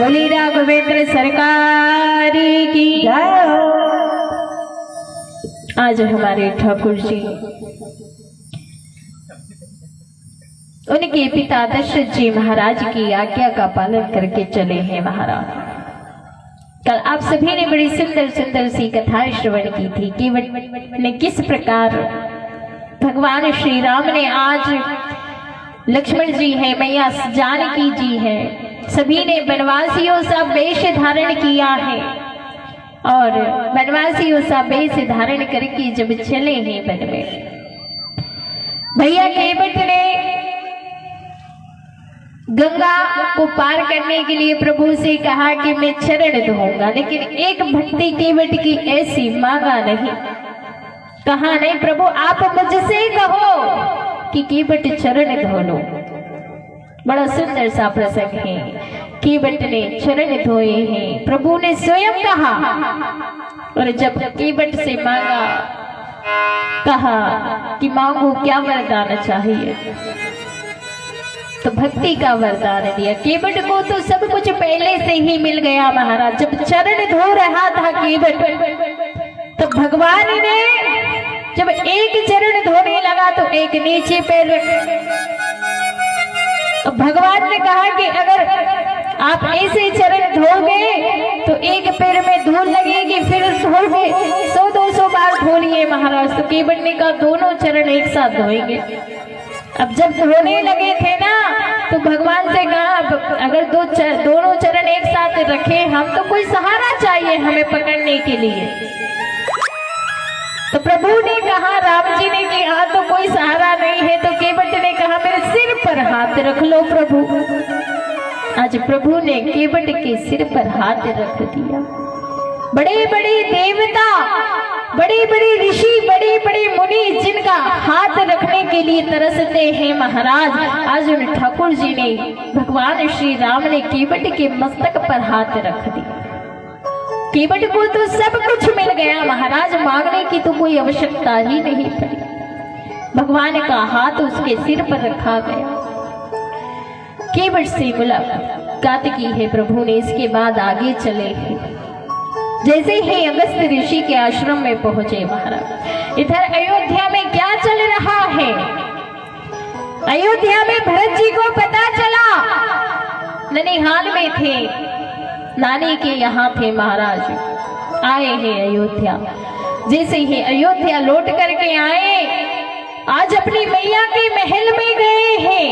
बोली राघवेंद्र सरकारी की
जय हो।
आज हमारे ठाकुर जी उनके पिता दशरथ जी महाराज की आज्ञा का पालन करके चले हैं महाराज। कल आप सभी ने बड़ी सुंदर सुंदर सी कथाएं श्रवण की थी कि ने किस प्रकार भगवान श्री राम ने आज लक्ष्मण जी है, मैया जानकी जी है, सभी ने वनवासियों सा वेश धारण किया है और वनवासियों सा वेश धारण करके जब चले हैं वन में, भैया केवट ने गंगा को पार करने के लिए प्रभु से कहा कि मैं चरण धोऊंगा, लेकिन एक भक्ति केवट की ऐसी मांगा नहीं, कहा नहीं प्रभु आप मुझसे कहो कि केवट चरण धो लो। बड़ा सुंदर सा प्रसंग है। केवट ने चरण धोए हैं, प्रभु ने स्वयं कहा, और जब केवट से मांगा, कहा कि मांगो क्या वरदान चाहिए, तो भक्ति का वरदान दिया। केवट को तो सब कुछ पहले से ही मिल गया महाराज। जब चरण धो रहा था केवट, तो भगवान ने जब एक चरण धोने लगा तो एक नीचे पैर रख, भगवान ने कहा कि अगर आप ऐसे चरण धोगे तो एक पैर में धूल लगेगी, फिर धोगे 100-200 बार धो लिए महाराज। तो केवट ने कहा दोनों चरण एक साथ धोएंगे। अब जब धोने लगे थे ना, तो भगवान से कहा अगर दोनों चरण एक साथ रखे हम, तो कोई सहारा चाहिए हमें पकड़ने के लिए। तो प्रभु ने कहा, राम जी ने कि हाँ तो कोई सहारा नहीं है। तो केवट ने कहा मेरे सिर पर हाथ रख लो प्रभु। आज प्रभु ने केवट के सिर पर हाथ रख दिया। बड़े बड़े देवता, बड़े बड़े ऋषि, बड़े बड़े मुनि जिनका हाथ रखने के लिए तरसते हैं महाराज, आज उन ठाकुर जी ने, भगवान श्री राम ने केवट के मस्तक पर हाथ रख दिया। केवट को तो सब कुछ मिल गया महाराज, मांगने की तो कोई आवश्यकता ही नहीं पड़ी। भगवान का हाथ उसके सिर पर रखा गया। केवट से मुलाकात की है प्रभु ने। इसके बाद आगे चले हैं। जैसे ही अगस्त ऋषि के आश्रम में पहुंचे महाराज, इधर अयोध्या में क्या चल रहा है? अयोध्या में भरत जी को पता चला, ननिहाल में थे, नानी के यहाँ थे महाराज, आए हैं अयोध्या। जैसे ही अयोध्या लौट करके आए, आज अपनी मैया के महल में गए हैं।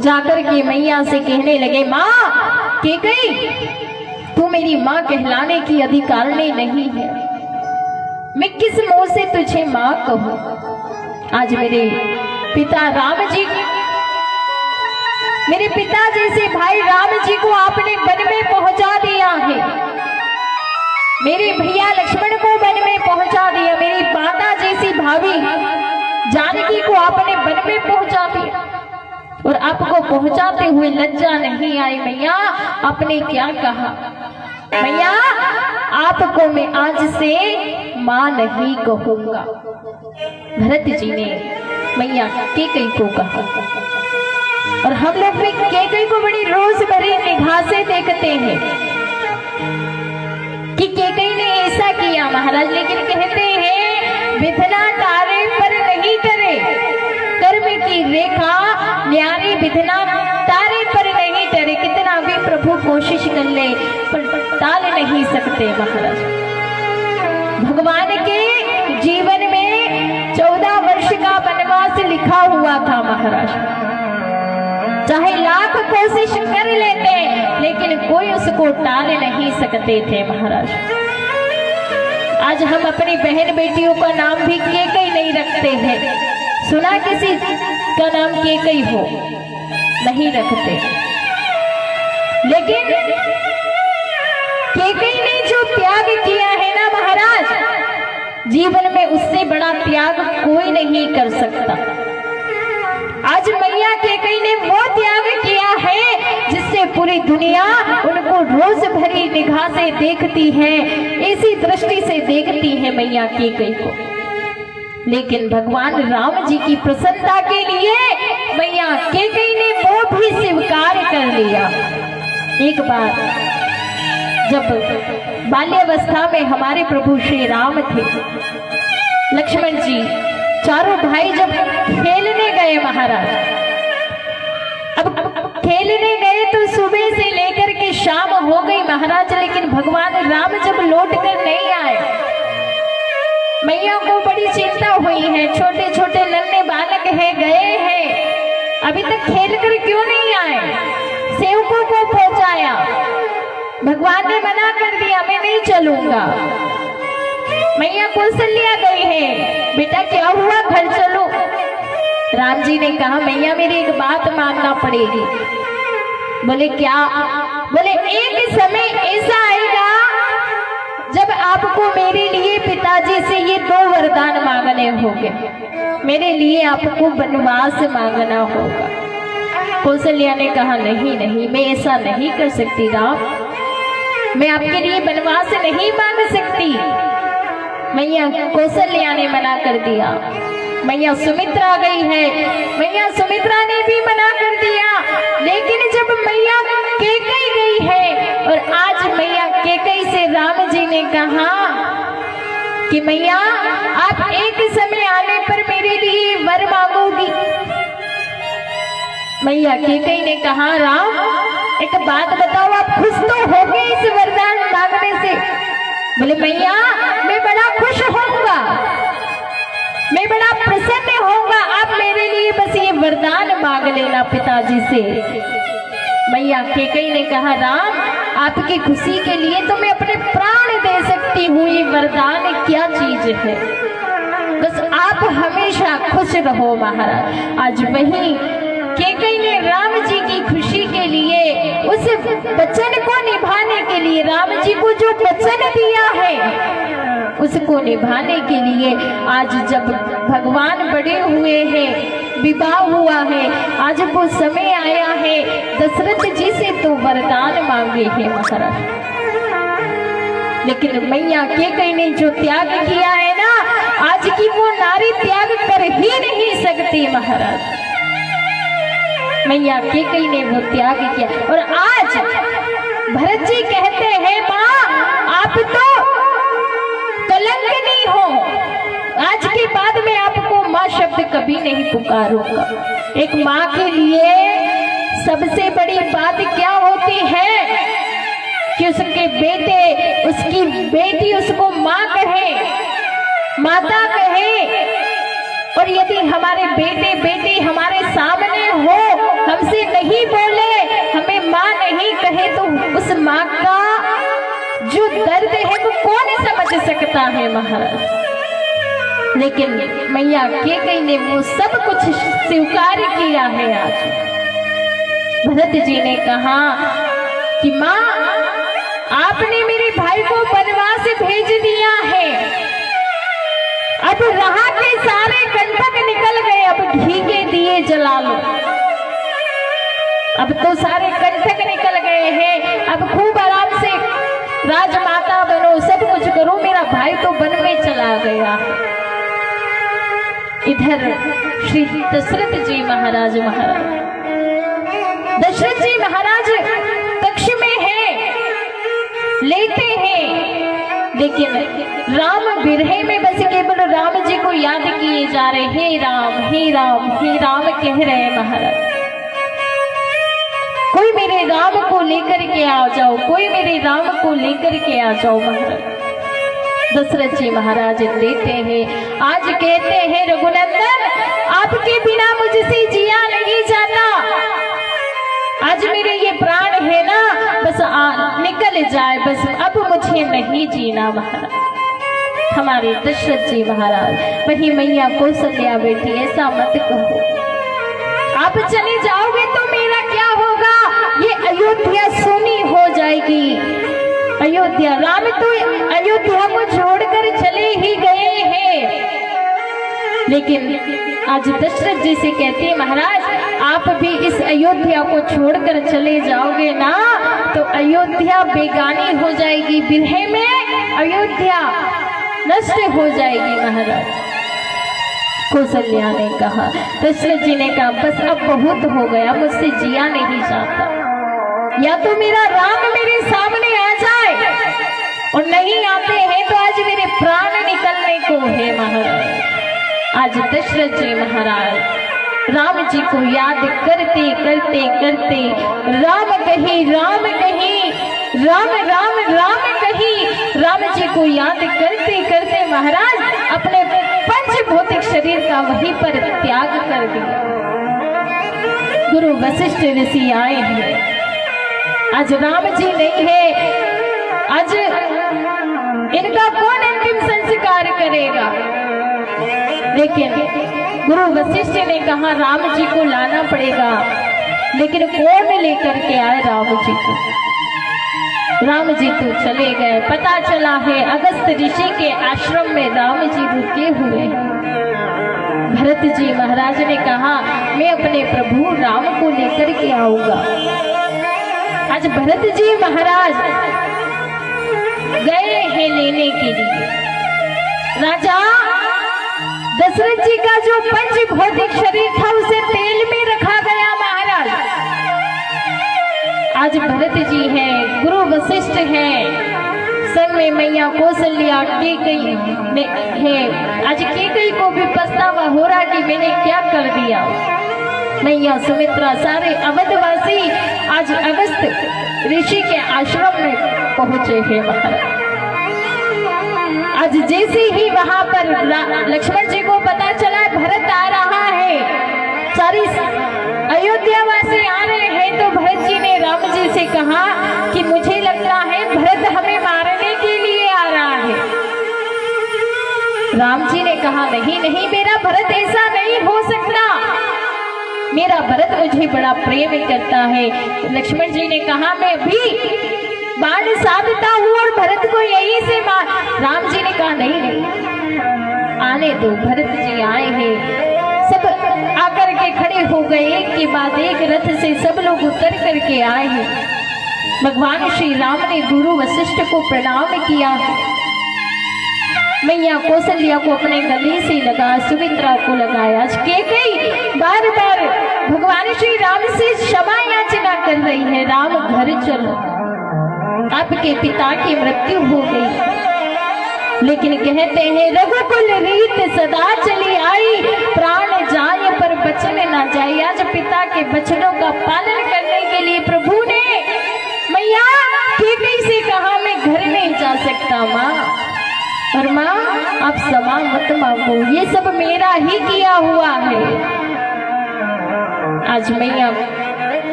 जाकर के मैया से कहने लगे, माँ कैकेयी, तू मेरी माँ कहलाने की अधिकारिणी नहीं है, मैं किस मुंह से तुझे माँ कहूँ? आज मेरे पिता राम जी, मेरे पिता जैसे भाई राम जी को आपने वन में पहुंचा दिया है, मेरे भैया लक्ष्मण को वन में पहुंचा दिया, मेरी माता जैसी भाभी जानकी को आपने वन में पहुंचा दिया, और आपको पहुंचाते हुए लज्जा नहीं आई। मैया आपने क्या कहा? मैया आपको मैं आज से मां नहीं कहूंगा। भरत जी ने मैया कैकेयी को कहा, और हम लोग भी कैकेयी को बड़ी रोज भरी निगाह से देखते हैं कि कैकेयी ने ऐसा किया महाराज। लेकिन कहते हैं विधना तारे पर नहीं करे, कर्म की रेखा न्यारी विधना तारे पर नहीं टरे। कितना भी प्रभु कोशिश कर ले पर टाल नहीं सकते महाराज। भगवान के जीवन में 14 वर्ष का वनवास लिखा हुआ था महाराज। चाहे लाख कोशिश कर लेते, लेकिन कोई उसको टाल नहीं सकते थे महाराज। आज हम अपनी बहन बेटियों का नाम भी कैकेयी नहीं रखते हैं। सुना किसी का नाम कैकेयी हो? नहीं रखते। लेकिन कैकेयी ने जो प्यार जीवन में उससे बड़ा त्याग कोई नहीं कर सकता। आज मैया कैकेयी ने वो त्याग किया है जिससे पूरी दुनिया उनको रोज भरी निगाह से देखती है, इसी दृष्टि से देखती है मैया कैकेयी को। लेकिन भगवान राम जी की प्रसन्नता के लिए मैया कैकेयी ने वो भी स्वीकार कर लिया। एक बार जब बाल्यावस्था में हमारे प्रभु श्री राम थे, लक्ष्मण जी चारों भाई जब खेलने गए महाराज, अब खेलने गए तो सुबह से लेकर के शाम हो गई महाराज, लेकिन भगवान राम जब लौट कर नहीं आए, मैया को बड़ी चिंता हुई है। छोटे छोटे नन्हे बालक है, गए हैं, अभी तक खेल कर क्यों नहीं आए। सेवकों को पहुंचाया, भगवान ने मना कर दिया, मैं नहीं चलूंगा। मैया कौशल्या गई है, बेटा क्या हुआ, घर चलो। राम जी ने कहा मैया मेरी एक बात मानना पड़ेगी। बोले क्या? बोले एक समय ऐसा आएगा जब आपको मेरे लिए पिताजी से ये 2 वरदान मांगने होंगे, मेरे लिए आपको वनवास मांगना होगा। कौशल्या ने कहा नहीं नहीं, मैं ऐसा नहीं कर सकती राम, मैं आपके लिए वनवास नहीं मांग सकती। मैया कौशल्या ने मना कर दिया। मैया सुमित्रा गई है, मैया सुमित्रा ने भी मना कर दिया। लेकिन जब मैया कैकेयी गई है और आज मैया कैकेयी से राम जी ने कहा कि मैया आप एक समय आने पर मेरे लिए वर मांगोगी। मैया कैकेयी ने कहा राम एक बात बताओ, आप खुश तो हो गए इस वरदान मांगने से? बोले मैया मैं बड़ा खुश होऊंगा, मैं बड़ा प्रसन्न होऊंगा, आप मेरे लिए बस ये वरदान मांग लेना पिताजी से। मैया कैकेयी ने कहा राम आपकी खुशी के लिए तो मैं अपने प्राण दे सकती हूँ, ये वरदान क्या चीज है, बस आप हमेशा खुश रहो महाराज। आज वही कैकेयी ने राम जी की खुशी के लिए, उस वचन को निभाने के लिए, राम जी को जो वचन दिया है उसको निभाने के लिए आज जब भगवान बड़े हुए हैं, विवाह हुआ है, आज वो समय आया है, दशरथ जी से तो वरदान मांगे हैं महाराज। लेकिन मैया कैकेयी ने जो त्याग किया है ना, आज की वो नारी त्याग कर ही नहीं सकती महाराज। मैया कैकेयी ने वो त्याग किया और आज भरत जी कहते हैं माँ आप तो कलंकिनी हो, आज के बाद में आपको माँ शब्द कभी नहीं पुकारूंगा। एक माँ के लिए सबसे बड़ी बात क्या होती है कि उसके बेटे, उसकी बेटी उसको माँ कहे, माता कहे। और यदि हमारे बेटे बेटी हमारे सामने हो, हमसे नहीं बोले, हमें माँ नहीं कहे, तो उस माँ का जो दर्द है वो कौन समझ सकता है महाराज। लेकिन मैया कैकेयी ने वो सब कुछ स्वीकार किया है। आज भरत जी ने कहा कि माँ आपने मेरे भाई को वनवास भेज दिया है, अब राह के सारे कंटक निकल गए, अब घी के दिए जला लो। अब तो सारे कंटक निकल गए हैं, अब खूब आराम से राजमाता बनो, सब कुछ करो, मेरा भाई तो वन में चला गया। इधर श्री दशरथ जी महाराज दशरथ जी महाराज कक्ष में हैं, लेते हैं, लेकिन राम विरह में बस केवल राम जी को याद किए जा रहे, हे राम हे राम हे राम कह रहे महाराज। कोई मेरे राम को लेकर के आ जाओ, कोई मेरे राम को लेकर के आ जाओ महाराज। दशरथ जी महाराज लेते हैं। आज कहते हैं रघुनंदन आपके बिना मुझसे जिया नहीं जाता, आज मेरे ये प्राण है ना बस निकल जाए, बस अब मुझे नहीं जीना महाराज। हमारे दशरथ जी महाराज वही मैया कौशल्या बेटी ऐसा मत कहो, आप चले जाओगे तो मेरा क्या होगा, ये अयोध्या सोनी हो जाएगी। अयोध्या, राम तो अयोध्या को छोड़कर चले ही गए हैं, लेकिन आज दशरथ जी से कहते हैं महाराज आप भी इस अयोध्या को छोड़कर चले जाओगे ना तो अयोध्या बेगानी हो जाएगी, बिरहे में अयोध्या नष्ट हो जाएगी। महाराज कौशल्या ने कहा, दशरथ जी ने कहा बस अब बहुत हो गया, मुझसे जिया नहीं जाता, या तो मेरा राम मेरे सामने आ जाए और नहीं आते हैं तो आज मेरे प्राण निकलने को है। महाराज आज दशरथ जी महाराज राम जी को याद करते करते करते राम कही राम कही राम राम राम कही राम जी को याद करते करते महाराज अपने पंच भौतिक शरीर का वहीं पर त्याग कर दिया। गुरु वशिष्ठ ऋषि आए हैं, आज राम जी नहीं है, आज इनका कौन अंतिम संस्कार करेगा। लेकिन गुरु वशिष्ठ ने कहा राम जी को लाना पड़ेगा, लेकिन कौन लेकर के आए राम जी को। राम जी तो चले गए, पता चला है अगस्त ऋषि के आश्रम में राम जी रुके हुए। भरत जी महाराज ने कहा मैं अपने प्रभु राम को लेकर के आऊंगा। आज भरत जी महाराज गए हैं लेने के लिए। राजा दशरथ जी का जो पंच भौतिक शरीर था उसे तेल में रखा गया। महाराज आज भरत जी हैं, गुरु वशिष्ठ हैं, संग में मैया कौशल्या कैकेयी है। आज कैकेयी को भी पछतावा हो रहा कि मैंने क्या कर दिया। मैया सुमित्रा सारे अवधवासी आज अगस्त ऋषि के आश्रम में पहुंचे हैं। महाराज आज जैसे ही वहां पर लक्ष्मण जी को पता चला भरत आ रहा है, सारी अयोध्या वासी आ रहे हैं, तो भरत जी ने राम जी से कहा कि मुझे लगता है भरत हमें मारने के लिए आ रहा है। राम जी ने कहा नहीं नहीं मेरा भरत ऐसा नहीं हो सकता, मेरा भरत मुझे बड़ा प्रेम करता है। लक्ष्मण जी ने कहा मैं भी बाण साधता हूँ और भरत को यहीं से मार। राम जी ने कहा नहीं नहीं आने दो। भरत जी आए हैं, सब आकर के खड़े हो गए, एक के बाद एक रथ से सब लोग उतर करके आए हैं। भगवान श्री राम ने गुरु वशिष्ठ को प्रणाम किया, मैया कौशल्या को अपने गले से लगा, सुमित्रा को लगाया। कैकेयी बार बार भगवान श्री राम से क्षमा याचना कर रही है, राम घर चलो, आपके पिता की मृत्यु हो गई। लेकिन कहते हैं रघुकुल रीत सदा चली आई, प्राण जाए पर बचन ना जाए। आज पिता के वचनों का पालन करने के लिए प्रभु ने मैया कैकेयी से कहा मैं घर नहीं जा सकता माँ, और माँ आप क्षमा मत मांगो, ये सब मेरा ही किया हुआ है। आज मैया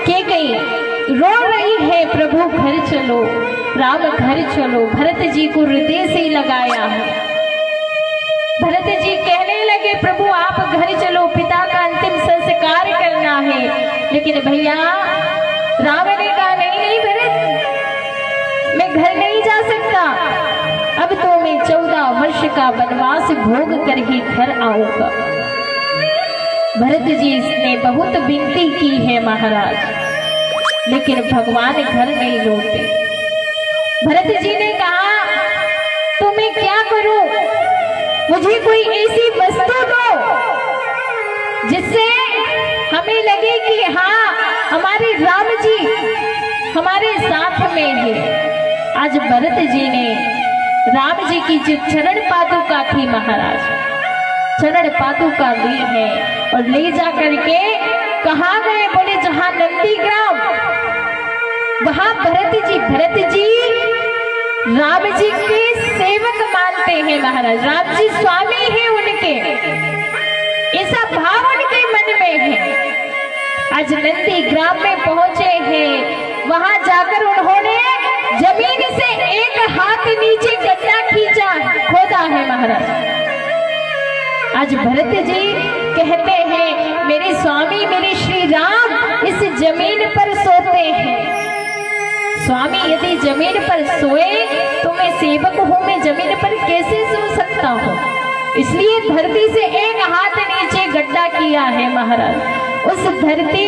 कैकेयी रो रही है प्रभु घर चलो, राम घर चलो। भरत जी को हृदय से लगाया है। भरत जी कहने लगे प्रभु आप घर चलो, पिता का अंतिम संस्कार करना है। लेकिन भैया राम ने कहा नहीं नहीं भरत मैं घर नहीं जा सकता, अब तो मैं 14 वर्ष का वनवास भोग कर ही घर आऊंगा। भरत जी ने बहुत विनती की है महाराज, लेकिन भगवान घर नहीं लौटे। भरत जी ने कहा तो मैं क्या करूं, मुझे कोई ऐसी वस्तु दो जिससे हमें लगे कि हाँ हमारे राम जी हमारे साथ में है। आज भरत जी ने राम जी की जो चरण पादुका थी महाराज, चरण पादुका ली है और ले जा करके कहाँ गए, बोले जहां नंदीग्राम वहां भरत जी राम जी के सेवक मानते हैं महाराज, राम जी स्वामी है उनके, ऐसा भाव उनके मन में है। आज नंदीग्राम में पहुंचे हैं, वहां जाकर उन्होंने जमीन से एक हाथ नीचे गड्ढा खींचा, खोदा है महाराज। आज भरत जी कहते हैं मेरे स्वामी मेरे श्री राम इस जमीन पर सोते हैं। स्वामी यदि जमीन पर सोए तो मैं सेवक हूं, मैं जमीन पर कैसे सो सकता हूं। इसलिए धरती से एक हाथ नीचे गड्ढा किया है महाराज। उस धरती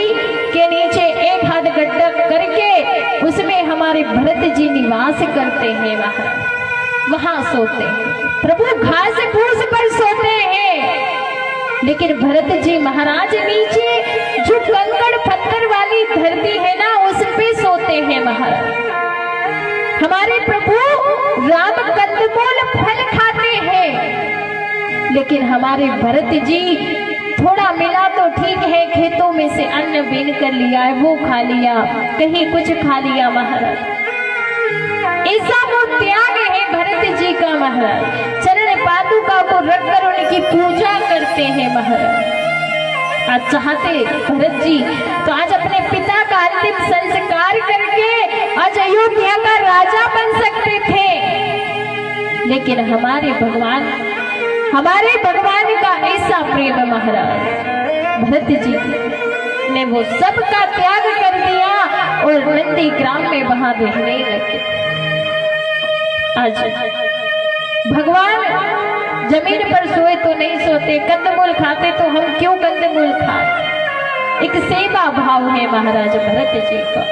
के नीचे एक हाथ गड्ढा करके उसमें हमारे भरत जी निवास करते हैं महाराज, वहां सोते हैं। प्रभु घास फूस पर सोते हैं, लेकिन भरत जी महाराज नीचे जो कंकड़ पत्थर वाली धरती है ना, उस पे सोते हैं महाराज। हमारे प्रभु राम कंदमूल फल खाते हैं, लेकिन हमारे भरत जी थोड़ा मिला तो ठीक है, खेतों में से अन्न बीन कर लिया है वो खा लिया, कहीं कुछ खा लिया महाराज। ऐसा वो त्याग है भरत जी का महाराज। चरण पादुका को रखकर उनकी पूजा करते हैं महाराज। आज चाहते भरत जी तो आज अपने पिता का अंतिम संस्कार करके आज अयोध्या का राजा बन सकते थे, लेकिन हमारे भगवान का ऐसा प्रेम महाराज, भरत जी ने वो सब का त्याग कर दिया और नंदी ग्राम में वहां रहने लगे। आज भगवान जमीन पर सोए तो नहीं सोते, कंदमूल खाते तो हम क्यों कंदमूल खाए। एक सेवा भाव है महाराज भरत जी का।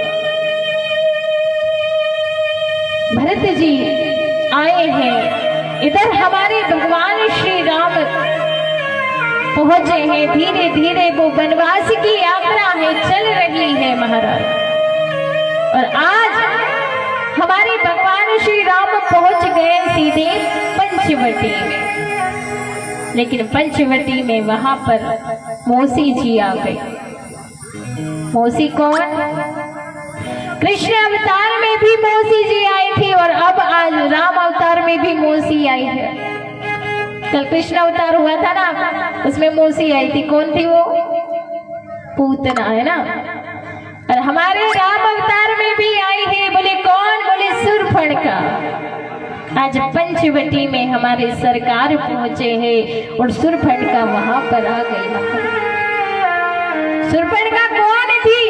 भरत जी आए हैं इधर, हमारे भगवान श्री राम पहुंचे हैं। धीरे धीरे वो वनवास की यात्रा है चल रही है महाराज। और आज हमारे भगवान श्री राम पहुंच गए सीधे पंचवटी में, लेकिन पंचवटी में वहां पर मौसी जी आ गई। मौसी कौन? कृष्ण अवतार में भी मौसी जी आई थी और अब आज राम अवतार में भी मौसी आई है। कल कृष्ण अवतार हुआ था ना, उसमें मौसी आई थी। कौन थी वो? पूतना, है ना। और हमारे राम अवतार में भी आई है। बोले कौन? बोले शूर्पणखा। आज पंचवटी में हमारे सरकार पहुंचे हैं और शूर्पणखा वहां पर आ गई। शूर्पणखा कौन थी?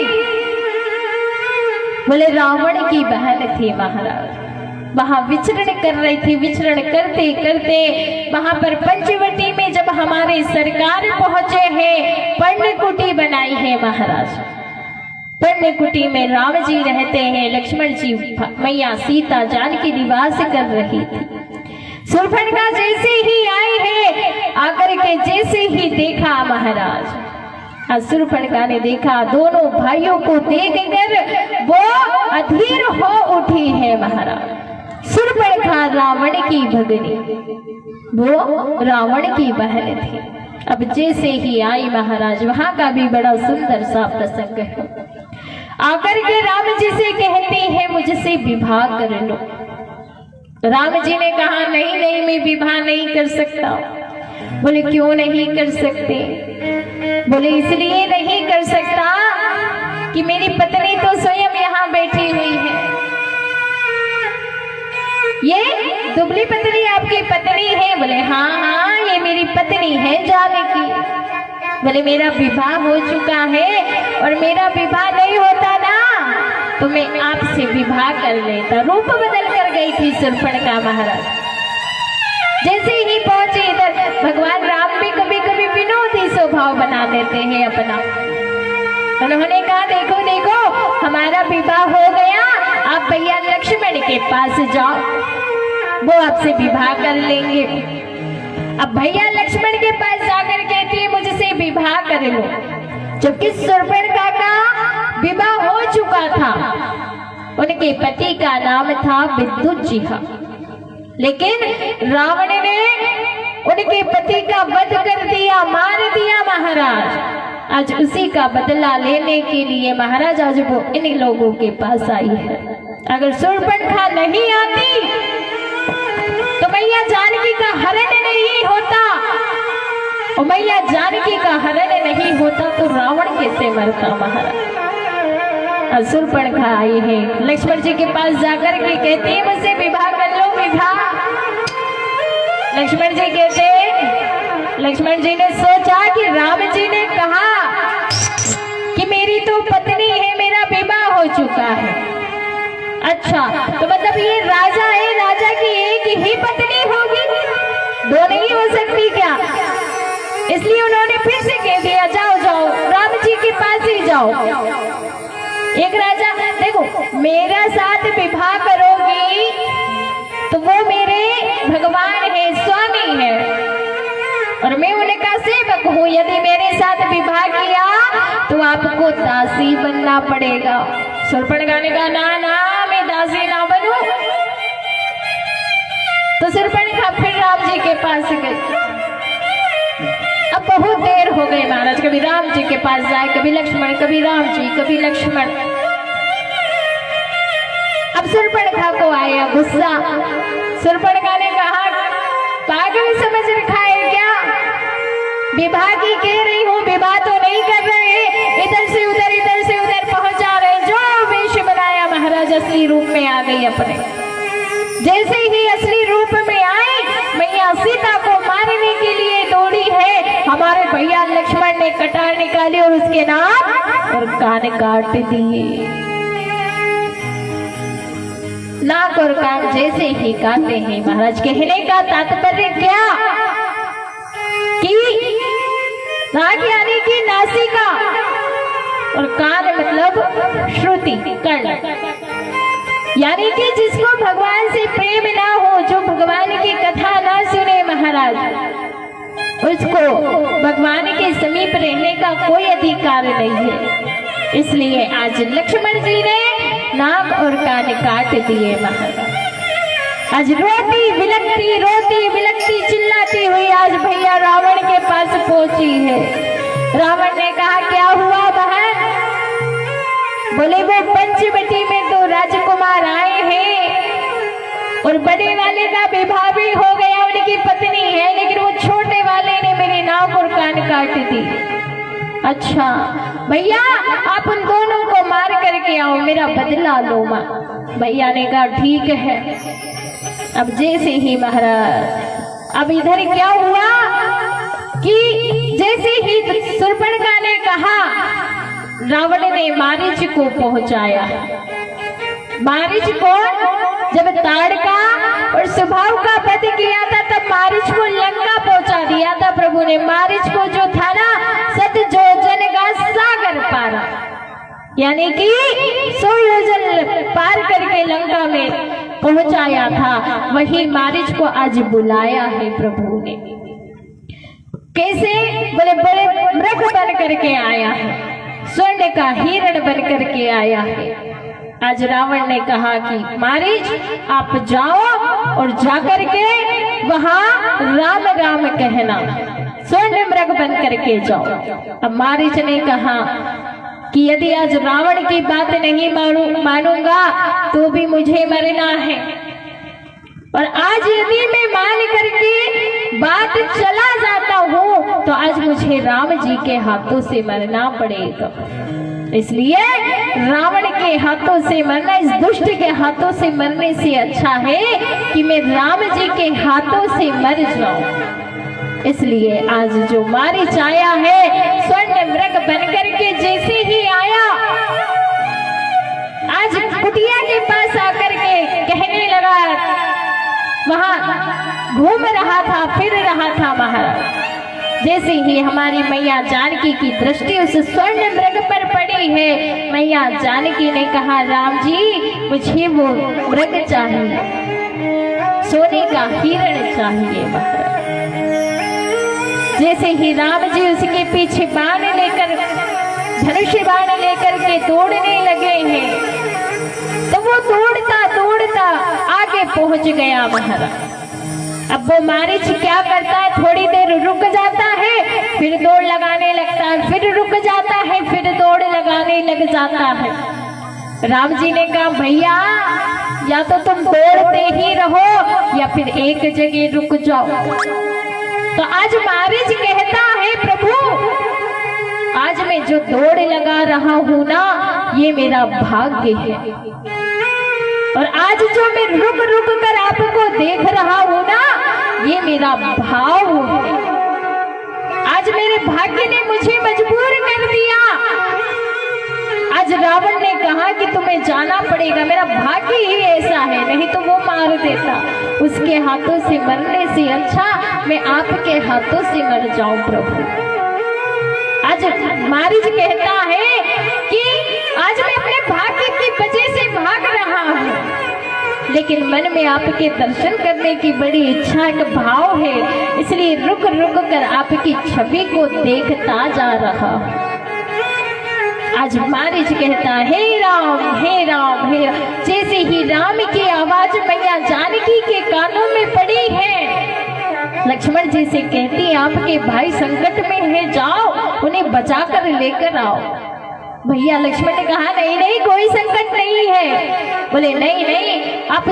बोले रावण की बहन थी महाराज। वहां विचरण कर रही थी। विचरण करते करते वहां पर पंचवटी में जब हमारे सरकार पहुंचे हैं, पर्णकुटी बनाई है महाराज। पर्णकुटी में राम जी रहते हैं, लक्ष्मण जी, मैया सीता जानकी निवास कर रही थी। शूर्पणखा जैसे ही आई है, आकर के जैसे ही देखा महाराज, शूर्पणखा ने देखा दोनों भाइयों को देखकर वो अधीर हो उठी है महाराज। शूर्पणखा रावण की भगनी, वो रावण की बहन थी। अब जैसे ही आई महाराज, वहां का भी बड़ा सुंदर सा प्रसंग है। आकर के राम जी से कहती है मुझसे विवाह कर लो। राम जी ने कहा नहीं नहीं, मैं विवाह नहीं कर सकता। बोले क्यों नहीं कर सकते? बोले इसलिए नहीं कर सकता कि मेरी पत्नी तो स्वयं यहाँ बैठी हुई है। ये दुबली पत्नी आपकी पत्नी है? बोले हाँ हाँ, ये मेरी पत्नी है जानकी। बोले मेरा विवाह हो चुका है और मेरा विवाह नहीं होता ना तो मैं आपसे विवाह कर लेता। रूप बदल कर गई थी शूर्पणखा महाराज। जैसे ही पहुंचे इधर, भगवान राम भी कभी कभी विनोदी स्वभाव बना देते हैं अपना। उन्होंने कहा देखो देखो, हमारा विवाह हो गया, आप भैया लक्ष्मण के पास जाओ, वो आपसे विवाह कर लेंगे। अब भैया लक्ष्मण के पास जाकर कहती है मुझसे विवाह कर लो, जबकि शूर्पणखा का विवाह हो चुका था। उनके पति का नाम था विद्युज्जिहा, लेकिन रावण ने उनके पति का वध कर दिया, मार दिया महाराज। आज उसी का बदला लेने के लिए महाराज आज वो इन लोगों के पास आई है। अगर शूर्पणखा नहीं आती तो मैया जानकी का हरण नहीं होता, और मैया जानकी का हरण नहीं होता तो रावण कैसे मरता महाराज। शूर्पणखा आई है, लक्ष्मण जी के पास जाकर के कहती है मुझसे विवाह कर लो, विवाह। लक्ष्मण जी कहते, लक्ष्मण जी ने सोचा कि राम जी ने कहा कि मेरी तो पत्नी है, मेरा विवाह हो चुका है। अच्छा, तो मतलब ये राजा है, राजा की एक ही पत्नी होगी, दो नहीं हो सकती क्या? इसलिए उन्होंने फिर से कह दिया जाओ जाओ राम जी के पास ही जाओ। एक राजा, देखो मेरा साथ विवाह करोगी तो वो मेरे भगवान है, स्वामी है, और मैं उनका सेवक हूँ। यदि मेरे साथ विवाह किया तो आपको दासी बनना पड़ेगा। शूर्पणखा ने कहा ना ना, मैं दासी ना बनूं। तो शूर्पणखा फिर राम जी के पास गई। अब बहुत देर हो गई महाराज, कभी राम जी के पास जाए, कभी लक्ष्मण, कभी राम जी, कभी लक्ष्मण। अब शूर्पणखा को आया गुस्सा। शूर्पणखा ने कहा पागल समझ रखा है क्या? विवाह की कह रही हूँ, विवाह तो नहीं कर रहे, इधर से उधर पहुंचा रहे। जो वेश बनाया महाराज असली रूप में आ गई अपने। जैसे ही असली रूप में आई, मैया सीता को मारने के लिए दौड़ी है। हमारे भैया लक्ष्मण ने कटार निकाली और उसके नाक और कान काट दिए। नाक और कान जैसे ही काटे हैं महाराज, कहने का तात्पर्य क्या कि नाक यानी कि नासिका और कान मतलब श्रुति, कर्ण, यानी कि जिसको भगवान से प्रेम ना हो, जो भगवान की कथा ना सुने महाराज, उसको भगवान के समीप रहने का कोई अधिकार नहीं है। इसलिए आज लक्ष्मण जी ने नाक और कान काट दिए महाराज। आज रोती बिलखती चिल्लाती हुई आज भैया रावण के पास पहुंची है। रावण ने कहा क्या हुआ बहन? बोले वो पंचवटी में तो राजकुमार आए हैं और बड़े वाले का विवाह भी हो गया, उनकी पत्नी है, लेकिन वो छोटे वाले ने मेरी नाक और कान काट दी। अच्छा भैया आप उन दोनों को मार करके आओ, मेरा बदला लो मां। भैया ने कहा ठीक है। अब जैसे ही महाराज, अब इधर क्या हुआ कि जैसे ही शूर्पणखा ने कहा, रावण ने मारीच को पहुंचाया। मारीच को जब ताड़का और स्वभाव का वध किया था, तब मारीच को लंका पहुंचा दिया था प्रभु ने। मारीच को जो था ना, सत योजन का सागर पारा, यानी कि 100 योजन पार करके लंका में पहुंचाया था। वही मारीच को आज बुलाया है प्रभु ने। कैसे? बोले बड़े मृग बन करके आया है, स्वर्ण का हिरण बन करके आया है। आज रावण ने कहा कि मारीच आप जाओ और जाकर के वहां राम राम कहना, स्वर्ण मृग बन करके जाओ। अब मारीच ने कहा कि यदि आज रावण की बात नहीं मानूंगा तो भी मुझे मरना है, और आज यदि मैं मान करके बात चला जाता हूँ तो आज मुझे राम जी के हाथों से मरना पड़ेगा। इसलिए रावण के हाथों से मरना, इस दुष्ट के हाथों से मरने से अच्छा है कि मैं राम जी के हाथों से मर जाऊं। इसलिए आज जो मारीच आया है, स्वर्ण मृग बनकर के जैसे ही आया, आज कुटिया के पास आकर के कहने लगा, वहां घूम रहा था, फिर रहा था महाराज। जैसे ही हमारी मैया जानकी की दृष्टि उस स्वर्ण मृग पर पड़ी है, मैया जानकी ने कहा राम जी मुझे वो मृग चाहिए, सोने का हिरण चाहिए महाराज। जैसे ही राम जी उसके पीछे बाण लेकर, धनुष बाण लेकर के दौड़ने लगे हैं, तो वो दौड़ता आगे पहुंच गया महाराज। अब वो मारीच क्या करता है, थोड़ी देर रुक जाता है, फिर दौड़ लगाने लगता है, फिर रुक जाता है, फिर दौड़ लगाने लग जाता है। राम जी ने कहा भैया या तो तुम दौड़ते ही रहो या फिर एक जगह रुक जाओ। तो आज मारीच कहता है प्रभु आज मैं जो दौड़ लगा रहा हूं ना, ये मेरा भाग्य है, और आज जो मैं रुक रुक कर आपको देख रहा हूं ना, ये मेरा भाव है। आज मेरे भाग्य ने मुझे मजबूर कर दिया। आज रावण ने कहा कि तुम्हें जाना पड़ेगा, मेरा भाग्य ही ऐसा है, नहीं तो वो मार देता। उसके हाथों से मरने से अच्छा मैं आपके हाथों से मर जाऊं प्रभु। आज मारीच कहता है कि आज मैं अपने भाग्य की वजह से भाग रहा हूं, लेकिन मन में आपके दर्शन करने की बड़ी इच्छा, एक भाव है, इसलिए रुक रुक कर आपकी छवि को देखता जा रहा हूं। आज मारीच कहता हे राम हे राम हे राम। जैसे ही राम की आवाज मैया जानकी के कानों में पड़ी है, लक्ष्मण जी से कहती आपके भाई संकट में है, जाओ उन्हें बचाकर लेकर आओ। भैया लक्ष्मण ने कहा नहीं नहीं कोई संकट नहीं है। बोले नहीं नहीं आप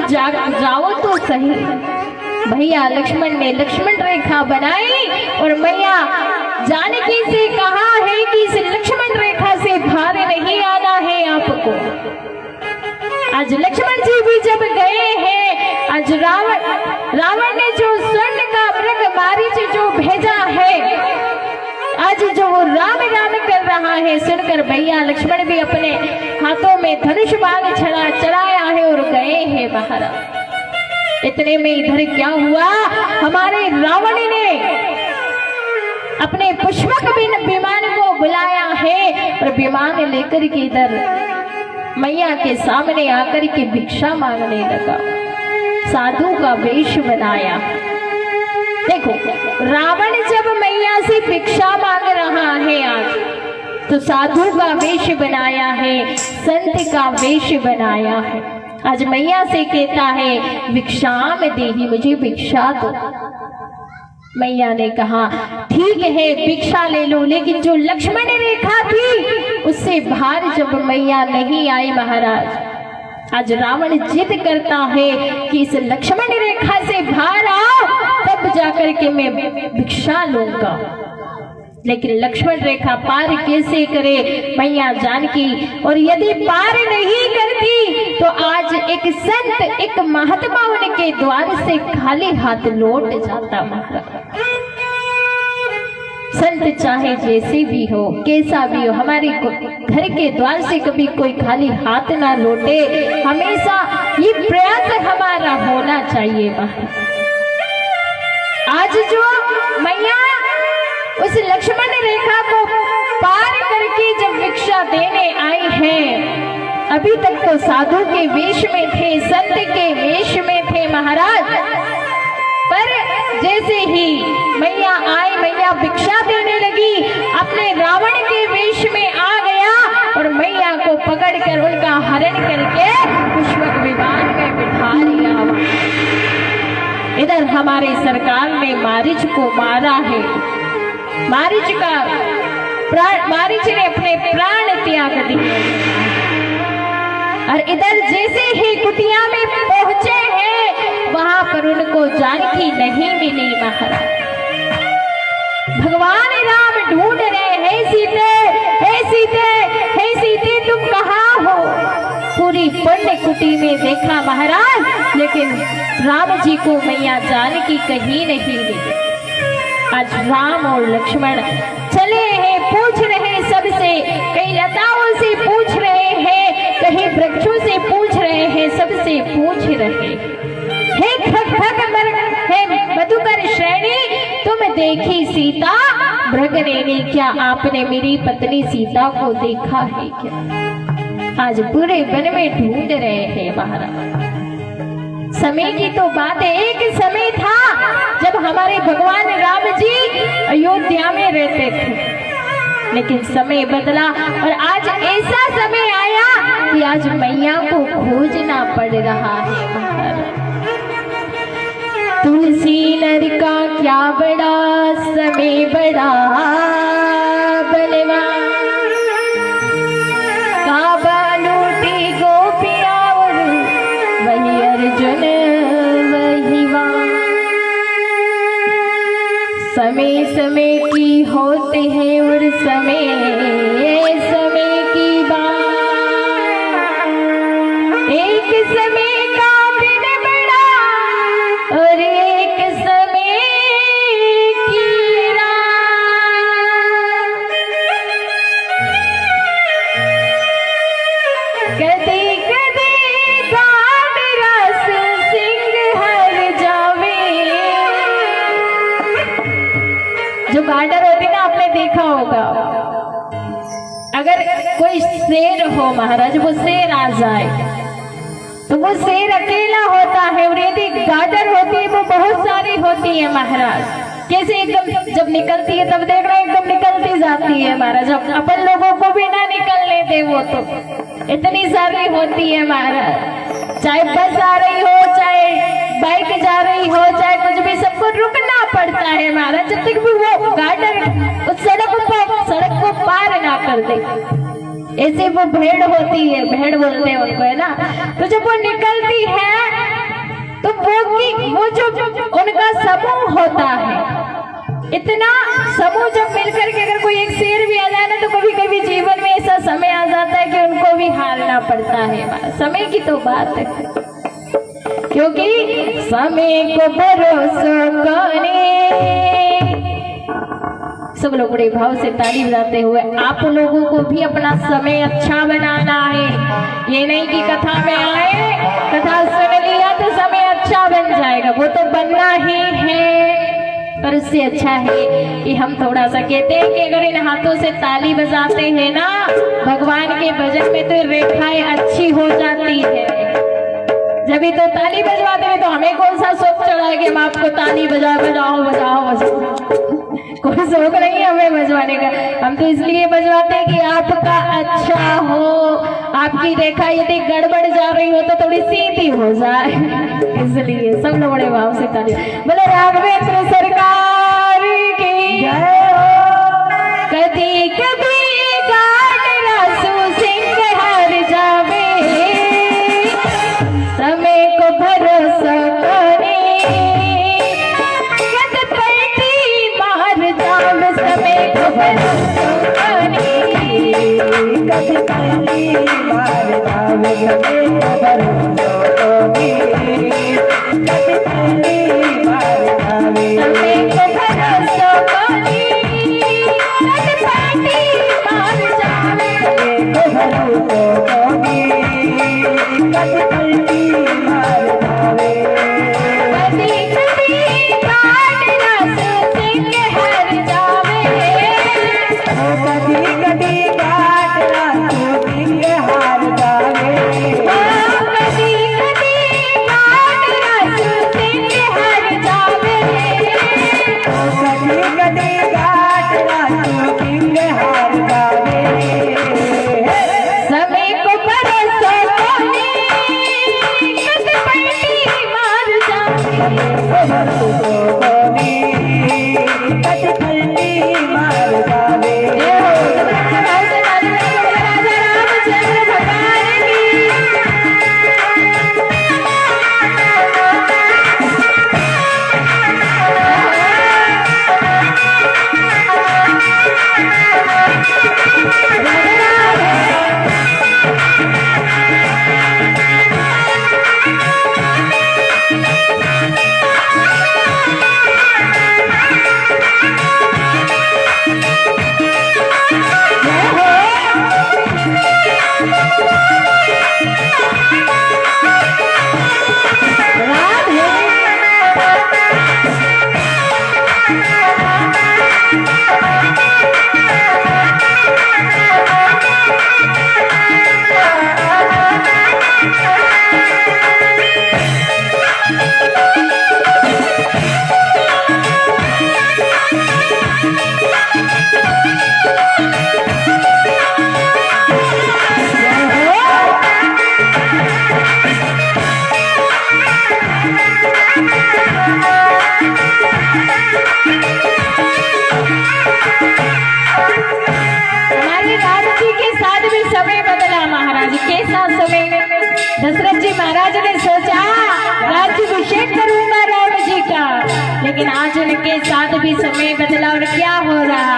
जाओ तो सही। भैया लक्ष्मण ने लक्ष्मण रेखा बनाई और मैया जानकी से कहा है कि इस लक्ष्मण रेखा से बाहर नहीं आना है आपको। आज लक्ष्मण जी भी जब गए हैं, आज रावण ने जो स्वर्ण का मृग मारीच जो भेजा है, आज जो वो राम राम कर रहा है, सुनकर भैया लक्ष्मण भी अपने हाथों में धनुष बाण चढ़ाया है और गए हैं बाहर। इतने में इधर क्या हुआ, हमारे रावण ने अपने पुष्पक विमान को बुलाया है और विमान लेकर के इधर मैया के सामने आकर के भिक्षा मांगने लगा, साधु का वेश बनाया। देखो रावण जब मैया से भिक्षा मांग रहा है आज, तो साधु का वेश बनाया है, संत का वेश बनाया है। आज मैया से कहता है भिक्षाम देहि, मुझे भिक्षा दो। मैया ने कहा ठीक है भिक्षा ले लो, लेकिन जो लक्ष्मण रेखा थी उससे बाहर जब मैया नहीं आई महाराज, आज रावण जिद करता है कि इस लक्ष्मण रेखा से बाहर आओ तब जाकर के मैं भिक्षा लूंगा। लेकिन लक्ष्मण रेखा पार कैसे करे मैया जानकी, और यदि पार नहीं करती तो आज एक संत एक महात्मा उनके द्वार से खाली हाथ लौट जाता महाराज। संत चाहे जैसे भी हो कैसा भी हो, हमारे घर के द्वार से कभी कोई खाली हाथ ना लौटे, हमेशा ये प्रयास हमारा होना चाहिए महाराज। आज जो मैया उस लक्ष्मण रेखा को पार करके जब भिक्षा देने आई है, अभी तक तो साधु के वेश में थे, संत के वेश में थे महाराज, पर जैसे ही मैया आई, मैया भिक्षा देने लगी, अपने रावण के वेश में आ गया और मैया को पकड़कर उनका हरण करके पुष्पक विमान में बिठा लिया। इधर हमारे सरकार ने मारीच को मारा है, मारीच ने अपने प्राण त्याग दिए, और इधर जैसे ही कुटिया में पहुंचे हैं वहां पर उनको जानकी नहीं मिली महाराज। भगवान राम ढूंढ रहे हैं सीते, हे सीते, हे सीते तुम कहाँ हो। पूरी पुण्य कुटी में देखा महाराज, लेकिन राम जी को मैया जानकी कहीं नहीं मिली। आज राम और लक्ष्मण चले हैं, पूछ रहे सबसे, कहीं लताओं से पूछ रहे हैं, कहीं वृक्षों से पूछ रहे हैं, सबसे पूछ रहे हे ठग ठग हे मधुकर श्रेणी, तुम देखी सीता भृगनेनी, क्या आपने मेरी पत्नी सीता को देखा है क्या। आज पूरे वन में ढूंढ रहे हैं महाराज। समय की तो बात है, एक समय था जब हमारे भगवान राम जी अयोध्या में रहते थे, लेकिन समय बदला और आज ऐसा समय आया कि आज मैया को खोजना पड़ रहा है महाराज। तुलसी नर का क्या बड़ा समय, बड़ा बलवान, काबा लूटी गोपिया और वही अर्जुन वही वान। समय समय की होते हैं और समय समय की बात, एक समय का दिन बड़ा और एक समय की रात। गार्डर होती ना, आपने देखा होगा, अगर कोई शेर हो महाराज, वो शेर आ जाए तो वो शेर अकेला होता है, और यदि गार्डर होती है वो बहुत सारी होती है महाराज। कैसे एकदम जब निकलती है तब देख रहे हैं एकदम निकलती जाती है महाराज, अपन लोगों को भी ना निकलने दे, वो तो इतनी सारी होती है महाराज। चाहे बस आ रही हो, चाहे बाइक जा रही हो, चाहे कुछ भी, सबको रुकना पड़ता है महाराज, जब तक भी वो गार्डर उस सड़क को पार ना कर दे। ऐसे वो भेड़ होती है, भेड़ बोलते हैं उनको, है ना। तो जब वो निकलती है तो वो जो उनका समूह होता है, इतना समूह जब मिलकर के अगर कोई एक शेर भी आ जाए ना, तो कभी कभी जीवन में ऐसा समय आ जाता है कि उनको भी हारना पड़ता है। समय की तो बात है, क्योंकि समय को भरोसा करे। सब लोग बड़े भाव से ताली बजाते हुए, आप लोगों को भी अपना समय अच्छा बनाना है। ये नहीं कि कथा में आए, कथा सुन लिया तो समय अच्छा बन जाएगा, वो तो बनना ही है। पर उससे अच्छा है कि हम थोड़ा सा कहते हैं कि अगर इन हाथों से ताली बजाते हैं ना, भगवान के भजन में तो रेखाएं अच्छी हो जाती है। जब भी तो ताली बजवाते हैं तो हमें कौन सा शौक चढ़ा है कि हम आपको ताली बजाओ। कोई शौक नहीं है हमें बजवाने का, हम तो इसलिए बजवाते हैं कि आपका अच्छा हो, आपकी रेखा यदि गड़बड़ जा रही हो तो थोड़ी सीधी हो जाए, इसलिए सब लोग बड़े भाव से ताली। बोले राघवेंद्र सरकार की जय हो। कभी कभी गाड़रासू सिंह हार जावे, समय को भरोसा करे, समय को भरोसा करे,
कभी पहली बार जावे, समय को भरोसा करे, कभी पहली बार जावे,
समय को भरोसा करे, कभी पहली बार जावे,
समय को भरोसा करे, कभी पहली बार जावे,
कभी कभी गाड़रासू सिंह हार जावे,
कभी कभी गाड़रासू सिंह हार जावे,
कभी कभी गाड़रासू सिंह हार जावे,
कभी कभी गाड़रासू सिंह हार जावे,
समय को भरोसा करे, कभी पलटी मार जावे,
कभी पलटी मार जावे।
राजा रामचंद्र भगवान की। दशरथ जी महाराज ने सोचा राज्याभिषेक करूंगा राम जी का, लेकिन आज उनके साथ भी समय बदला और क्या हो रहा